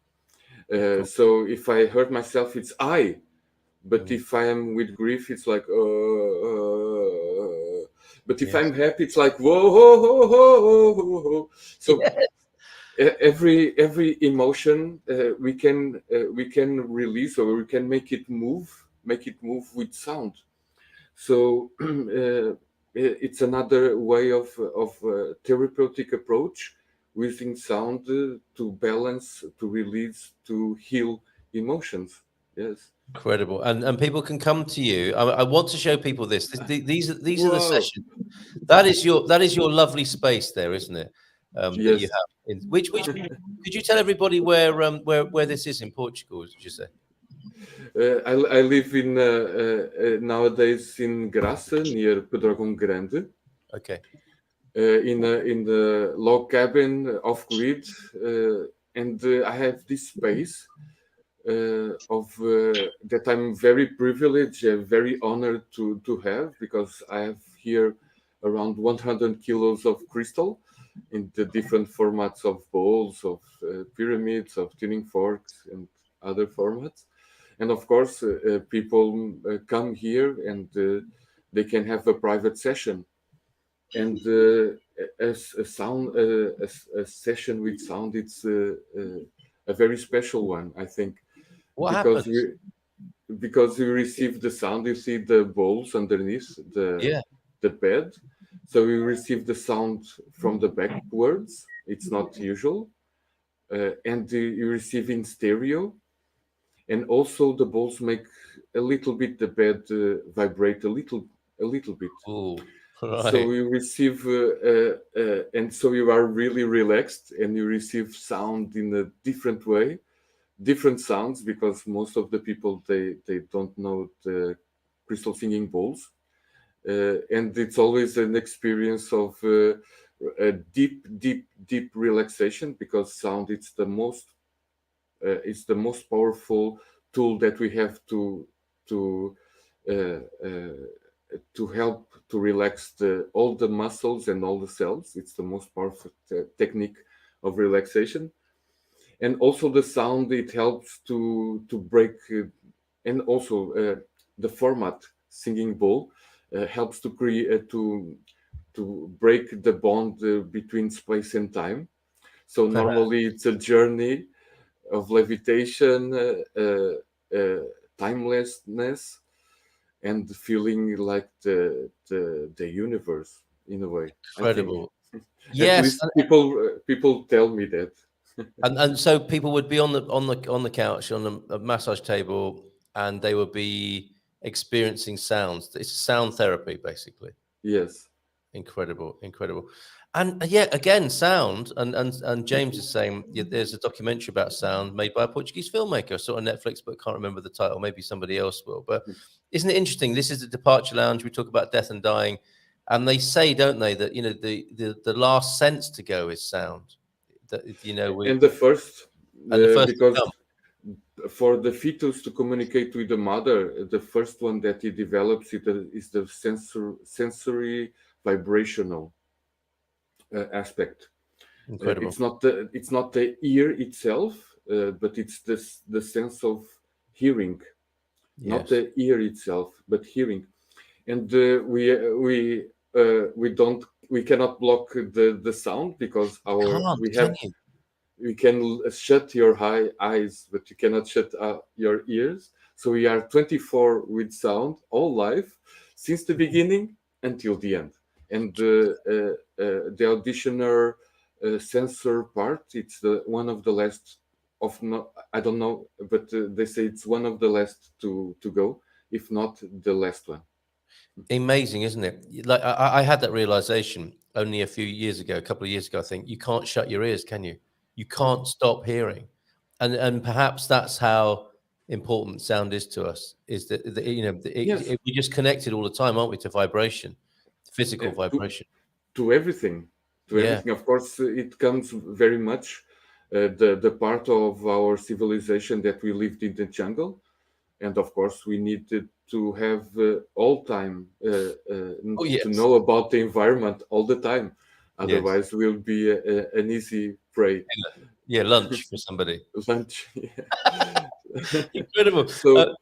S8: So if I hurt myself, it's I. But if I am with grief, it's like, but if I'm happy, it's like, whoa, ho, ho, ho, ho, ho. So every emotion we can release, or we can make it move make it move with sound. So it's another way of therapeutic approach using sound to balance, to release, to heal emotions. Yes.
S3: Incredible. And people can come to you. I want to show people this. These are the
S8: Wow.
S3: sessions. That is your lovely space there, isn't it? That you
S8: Yes.
S3: have. Which could you tell everybody where this is in Portugal? Did you say?
S8: I live in nowadays in Graça, near Pedrógão Grande,
S3: Okay.
S8: in the log cabin off grid, and I have this space that I'm very privileged, very honored to have, because I have here around 100 kilos of crystal in the different formats of bowls, of pyramids, of tuning forks, and other formats. And of course, people come here and they can have a private session. And a session with sound, it's a very special one, I think,
S3: What
S8: because
S3: happens?
S8: you receive the sound. You see the bowls underneath
S3: Yeah.
S8: the bed, so you receive the sound from the backwards. It's not usual, and you receive in stereo, and also the bowls make a little bit the bed vibrate a little bit.
S3: Oh,
S8: So
S3: right.
S8: you receive, and so you are really relaxed, and you receive sound in a different way, different sounds, because most of the people they don't know the crystal singing bowls, and it's always an experience of a deep relaxation, because sound it's the most powerful tool that we have to uh, uh, to help to relax all the muscles and all the cells. It's the most powerful technique of relaxation. And also the sound, it helps to break, and also the format singing bowl helps to create to break the bond between space and time. So normally it's a journey of levitation, timelessness, and feeling like the universe in a way. I think,
S3: Incredible.
S8: at
S3: Yes,
S8: least people tell me that.
S3: and so people would be on the couch on a massage table, and they would be experiencing sounds. It's sound therapy, basically.
S8: Yes.
S3: Incredible, incredible. And yeah, again, sound. And James is saying, yeah, there's a documentary about sound made by a Portuguese filmmaker. I saw it on Netflix, but can't remember the title. Maybe somebody else will. But isn't it interesting? This is the Departure Lounge. We talk about death and dying, and they say, don't they, that the last sense to go is sound. That
S8: And the first,
S3: and the first to
S8: because
S3: come.
S8: for the fetus to communicate with the mother, the first one that he develops is the sensory vibrational aspect.
S3: Incredible.
S8: It's not the ear itself, but it's the sense of hearing, not
S3: Yes.
S8: the ear itself, but hearing. And we cannot block the sound, because
S3: Can't, can you?
S8: we can shut your eyes, but you cannot shut your ears. So we are 24 with sound all life, since the beginning until the end. And the auditioner sensor part, it's one of the last of, not, I don't know, but they say it's one of the last to go, if not the last one.
S3: Amazing, isn't it? Like I had that realization only a few years ago, a couple of years ago. I think you can't shut your ears, can you? You can't stop hearing, and perhaps that's how important sound is to us. Is that
S8: Yes.
S3: we're just connected all the time, aren't we, to vibration, physical
S8: uh, to,
S3: vibration?
S8: to everything,
S3: Yeah,
S8: of course. It comes very much the part of our civilization that we lived in the jungle, and of course we needed to have all time
S3: oh
S8: to
S3: yes,
S8: know about the environment all the time,
S3: yes,
S8: otherwise we'll be an easy prey.
S3: yeah. Lunch for somebody.
S8: Lunch. Yeah.
S3: Incredible.
S8: so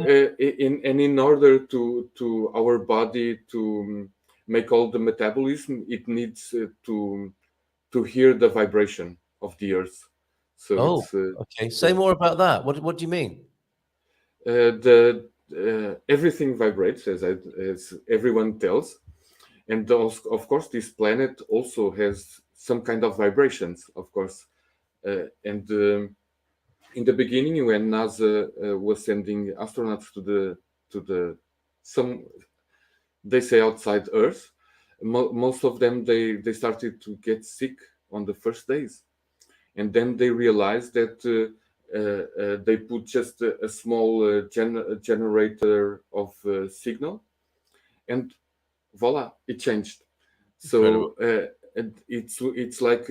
S8: in order to our body to make all the metabolism, it needs to hear the vibration of the earth. So
S3: Oh,
S8: it's
S3: okay. Say
S8: yeah.
S3: more about that. What do you mean?
S8: the everything vibrates, as everyone tells, and of course this planet also has some kind of vibrations, of course, and in the beginning, when NASA was sending astronauts to the some, they say, outside Earth, most of them, they started to get sick on the first days, and then they realized that they put just a small generator of signal, and voila, it changed.
S3: Incredible.
S8: So and it's like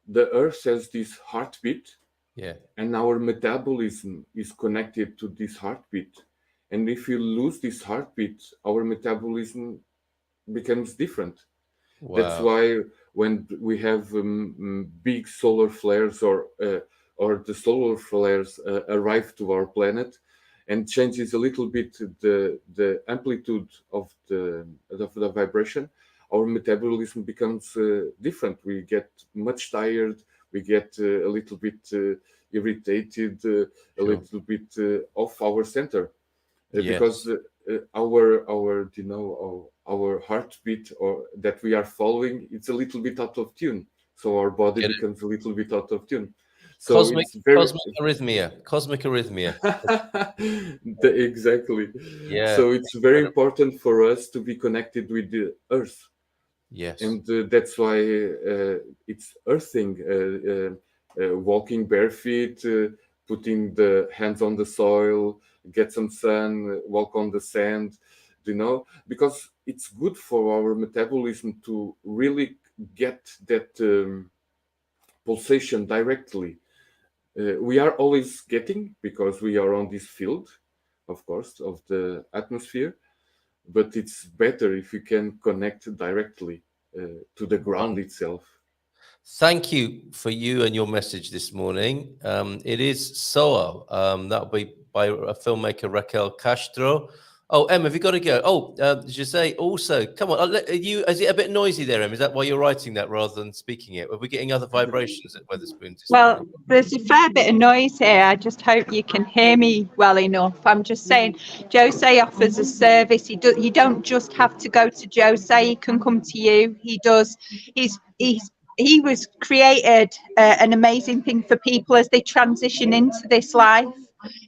S8: the Earth has this heartbeat,
S3: Yeah.
S8: and our metabolism is connected to this heartbeat. And if you lose this heartbeat, our metabolism becomes different. That's
S3: Wow.
S8: why when we have big solar flares, or the solar flares arrive to our planet and changes a little bit the amplitude of the vibration, our metabolism becomes different. We get much tired. We get a little bit irritated, a
S3: Sure.
S8: little bit off our center, because
S3: Yes.
S8: our our heartbeat, or that we are following, it's a little bit out of tune, so our body
S3: Get it?
S8: becomes a little bit out of tune, so
S3: Cosmic
S8: it's very
S3: cosmic arrhythmia. Cosmic arrhythmia.
S8: exactly.
S3: Yeah.
S8: So it's very
S3: Incredible.
S8: important for us to be connected with the earth,
S3: Yes.
S8: and that's why it's earthing, walking barefoot, putting the hands on the soil, get some sun, walk on the sand, because it's good for our metabolism to really get that pulsation directly. We are always getting, because we are on this field, of course, of the atmosphere, but it's better if you can connect directly to the ground itself.
S3: Thank you for you and your message this morning. It is Soa. That'll be by a filmmaker, Raquel Castro. Oh, Em, have you got to go? Oh, José, also, come on. Is it a bit noisy there, Em? Is that why you're writing that rather than speaking it? Are we getting other vibrations at Weatherspoons this morning?
S7: Well, there's a fair bit of noise here. I just hope you can hear me well enough. I'm just saying, Jose offers a service. You don't just have to go to Jose. He can come to you. He does. He was created an amazing thing for people as they transition into this life.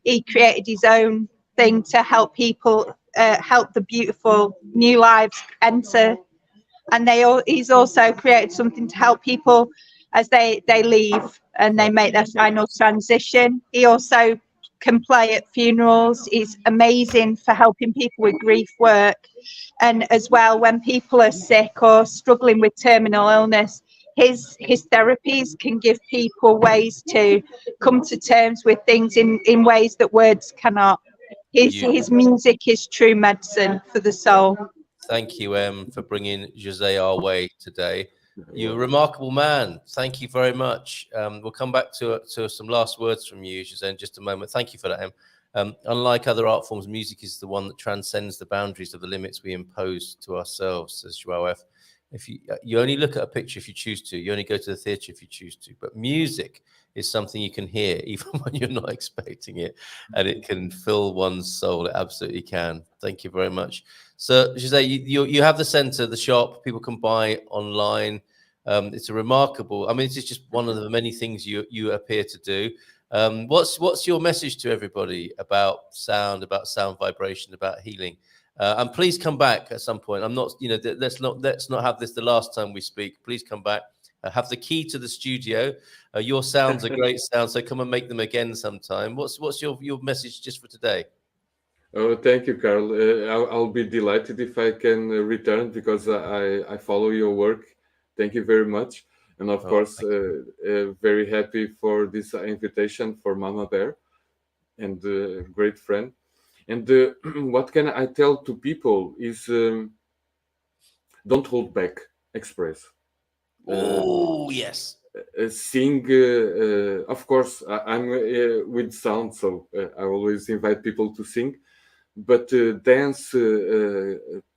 S7: He created his own thing to help people, help the beautiful new lives enter, and he's also created something to help people as they leave and they make their final transition. He also can play at funerals. He's amazing for helping people with grief work, and as well when people are sick or struggling with terminal illness, his therapies can give people ways to come to terms with things in ways that words cannot. His music is true medicine for the soul.
S3: Thank you, Em, for bringing Jose our way today. You're a remarkable man. Thank you very much. We'll come back to some last words from you, Jose, in just a moment. Thank you for that, Em. Unlike other art forms, music is the one that transcends the boundaries of the limits we impose to ourselves, says Joao F. If you only look at a picture if you choose to, you only go to the theatre if you choose to. But music is something you can hear even when you're not expecting it, and it can fill one's soul. It absolutely can. Thank you very much. So, Jose, you have the centre, the shop. People can buy online. It's a remarkable. I mean, it's just one of the many things you appear to do. What's your message to everybody about sound vibration, about healing? And please come back at some point. I'm not, let's not have this the last time we speak. Please come back. Have the key to the studio. Your sounds are great sounds, so come and make them again sometime. What's your message just for today?
S8: Oh, thank you, Carl. I'll be delighted if I can return, because I follow your work. Thank you very much. And of course, very happy for this invitation for Mamabear, and great friend. And what can I tell to people is, don't hold back, express.
S3: Oh, yes.
S8: Sing, of course, I'm with sound, so I always invite people to sing. But dance,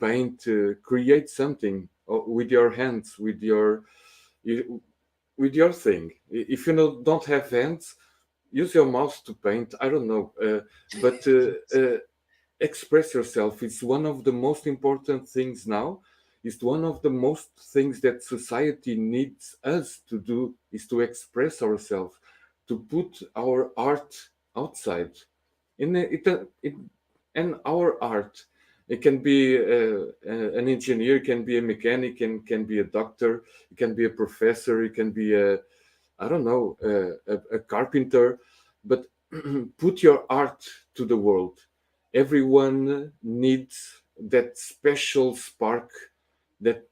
S8: paint, create something with your hands, with your thing. If you don't have hands, use your mouth to paint. I don't know, but express yourself. It's one of the most important things now. It's one of the most things that society needs us to do, is to express ourselves, to put our art outside. And our art, it can be an engineer, it can be a mechanic, and can be a doctor, it can be a professor, it can be I don't know, a carpenter, but put your art to the world. Everyone needs that special spark, that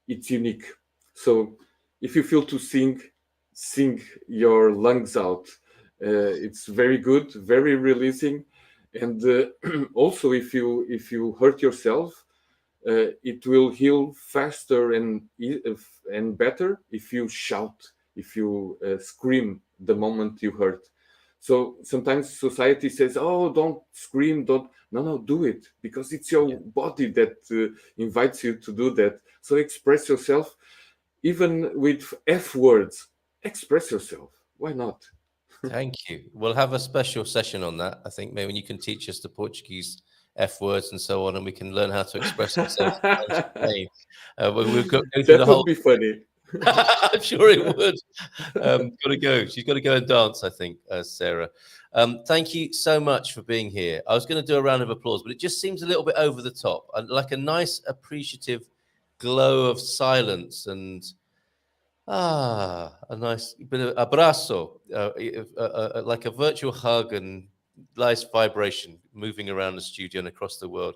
S8: it's unique. So if you feel to sing your lungs out. It's very good, very releasing, and also if you hurt yourself, it will heal faster and better if you shout, if you scream the moment you hurt. So sometimes society says, "Oh, don't scream, don't." No, do it, because it's your body that invites you to do that. So express yourself, even with F words. Express yourself. Why not?
S3: Thank you. We'll have a special session on that. I think maybe when you can teach us the Portuguese F words and so on, and we can learn how to express ourselves. We've got to go through
S8: That
S3: the
S8: would
S3: whole.
S8: be funny.
S3: I'm sure it would. Got to go. She's got to go and dance, I think, Sarah. Thank you so much for being here. I was going to do a round of applause, but it just seems a little bit over the top. Like a nice, appreciative glow of silence and a nice bit of abrazo, like a virtual hug and nice vibration moving around the studio and across the world.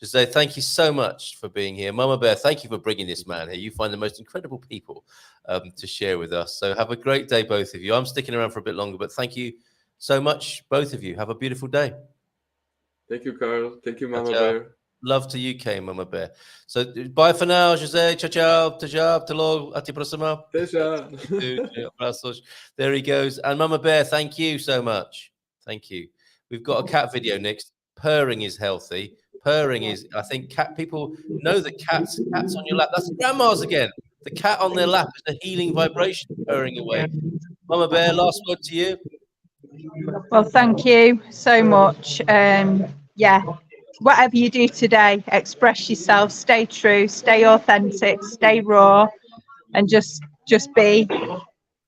S3: José, thank you so much for being here. Mamabear, thank you for bringing this man here. You find the most incredible people to share with us. So have a great day, both of you. I'm sticking around for a bit longer, but thank you so much, both of you. Have a beautiful day.
S8: Thank you, Carl. Thank you, Mamabear.
S3: Love to UK, Mamabear. So bye for now, José. Ciao, ciao. Até logo. Até próxima. There he goes. And Mamabear, thank you so much. Thank you. We've got a cat video next. Purring is healthy. Purring is, I think, cat people know that cats on your lap. That's grandma's again. The cat on their lap is a healing vibration purring away. Mamabear, last word to you.
S7: Well, thank you so much. Yeah, whatever you do today, express yourself, stay true, stay authentic, stay raw, and just be.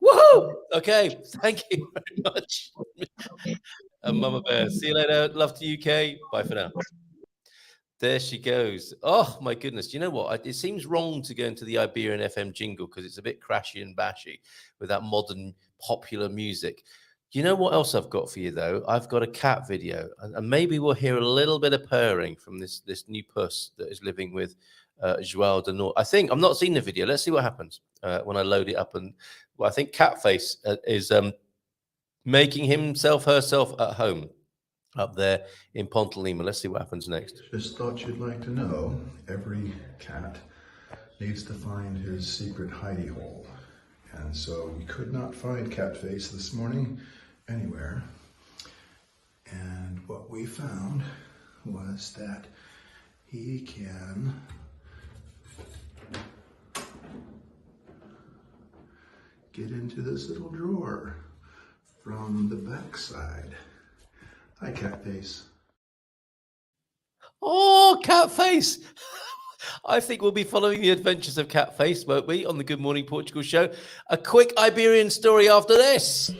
S3: Woohoo! Okay, thank you very much. And Mamabear, see you later. Love to UK. Bye for now. There she goes. Oh my goodness. You know what? It seems wrong to go into the Iberian FM jingle because it's a bit crashy and bashy with that modern popular music. You know what else I've got for you though? I've got a cat video, and maybe we'll hear a little bit of purring from this new puss that is living with João de Norte. I think I'm not seeing the video. Let's see what happens when I load it up. And well, I think Catface is making herself at home up there in Pontelima. Let's see what happens next.
S9: Just thought you'd like to know, every cat needs to find his secret hidey hole. And so we could not find Catface this morning anywhere. And what we found was that he can get into this little drawer from the back side. Hi, Catface.
S3: Oh, Catface! I think we'll be following the adventures of Catface, won't we, on the Good Morning Portugal show? A quick Iberian story after this.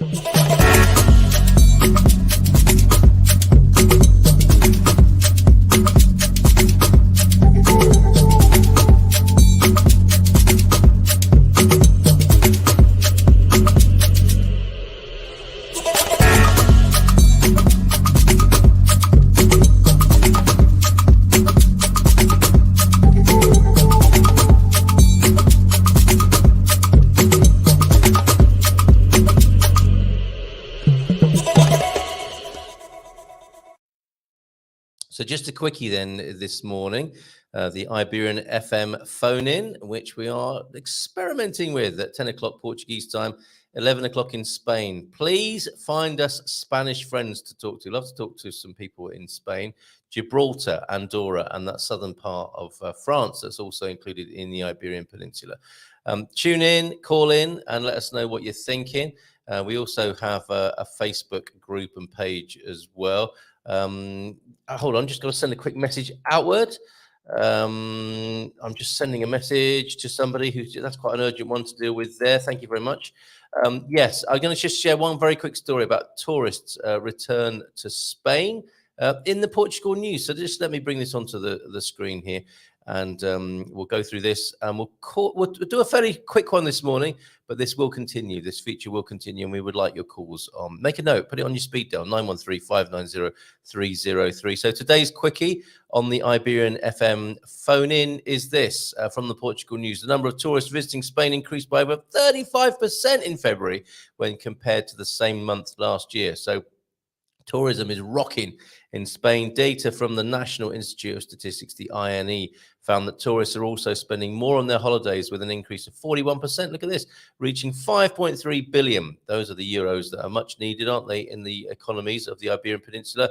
S3: So just a quickie then this morning, the Iberian FM phone-in, which we are experimenting with at 10 o'clock Portuguese time, 11 o'clock in Spain. Please find us Spanish friends to talk to. Love to talk to some people in Spain, Gibraltar, Andorra, and that southern part of France that's also included in the Iberian Peninsula. Tune in, call in, and let us know what you're thinking. We also have a Facebook group and page as well. Hold on, just got to send a quick message outward. I'm just sending a message to somebody that's quite an urgent one to deal with there. Thank you very much. Yes, I'm going to just share one very quick story about tourists' return to Spain in the Portugal news. So just let me bring this onto the screen here, and we'll go through this, and we'll do a fairly quick one this morning, but this will continue. This feature will continue, and we would like your calls on. Make a note, put it on your speed dial, 913-590-303. So today's quickie on the Iberian FM phone-in is this, from the Portugal news. The number of tourists visiting Spain increased by over 35% in February when compared to the same month last year. So tourism is rocking in Spain. Data from the National Institute of Statistics, the INE, found that tourists are also spending more on their holidays, with an increase of 41%. Look at this, reaching 5.3 billion. Those are the euros that are much needed, aren't they, in the economies of the Iberian Peninsula.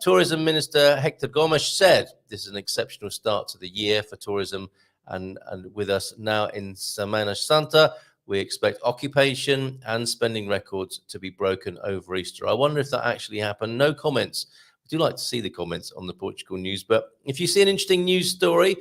S3: Tourism Minister Hector Gomes said this is an exceptional start to the year for tourism, and with us now in Semana Santa, we expect occupation and spending records to be broken over Easter. I wonder if that actually happened. No comments. We do like to see the comments on the Portugal news. But if you see an interesting news story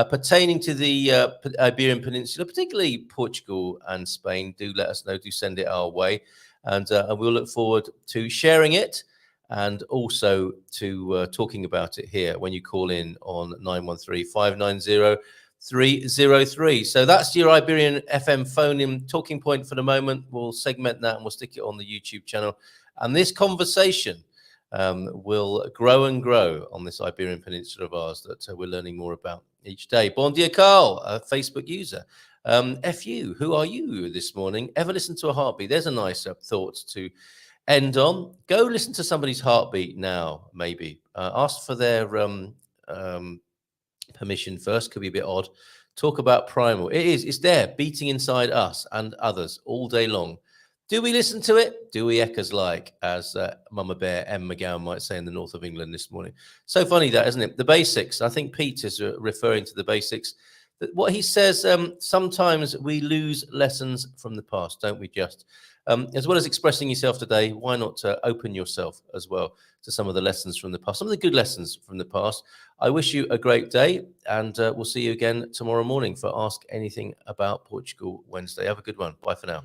S3: pertaining to the Iberian Peninsula, particularly Portugal and Spain, do let us know. Do send it our way. And we'll look forward to sharing it, and also to talking about it here when you call in on 913-590-303. So that's your Iberian FM phone-in talking point for the moment. We'll segment that and we'll stick it on the YouTube channel. And this conversation will grow and grow on this Iberian Peninsula of ours that we're learning more about each day. Bon dia, Carl, a Facebook user. FU, who are you this morning? Ever listen to a heartbeat? There's a nice thought to end on. Go listen to somebody's heartbeat now, maybe. Ask for their permission first. Could be a bit odd. Talk about primal. It's there, beating inside us and others all day long. Do we listen to it? Do we echoes like, as Mamabear McGowan might say in the north of England this morning? So funny that, isn't it? The basics. I think Pete is referring to the basics. What he says, sometimes we lose lessons from the past, don't we just? As well as expressing yourself today, why not open yourself as well to some of the lessons from the past, some of the good lessons from the past. I wish you a great day, and we'll see you again tomorrow morning for Ask Anything About Portugal Wednesday. Have a good one. Bye for now.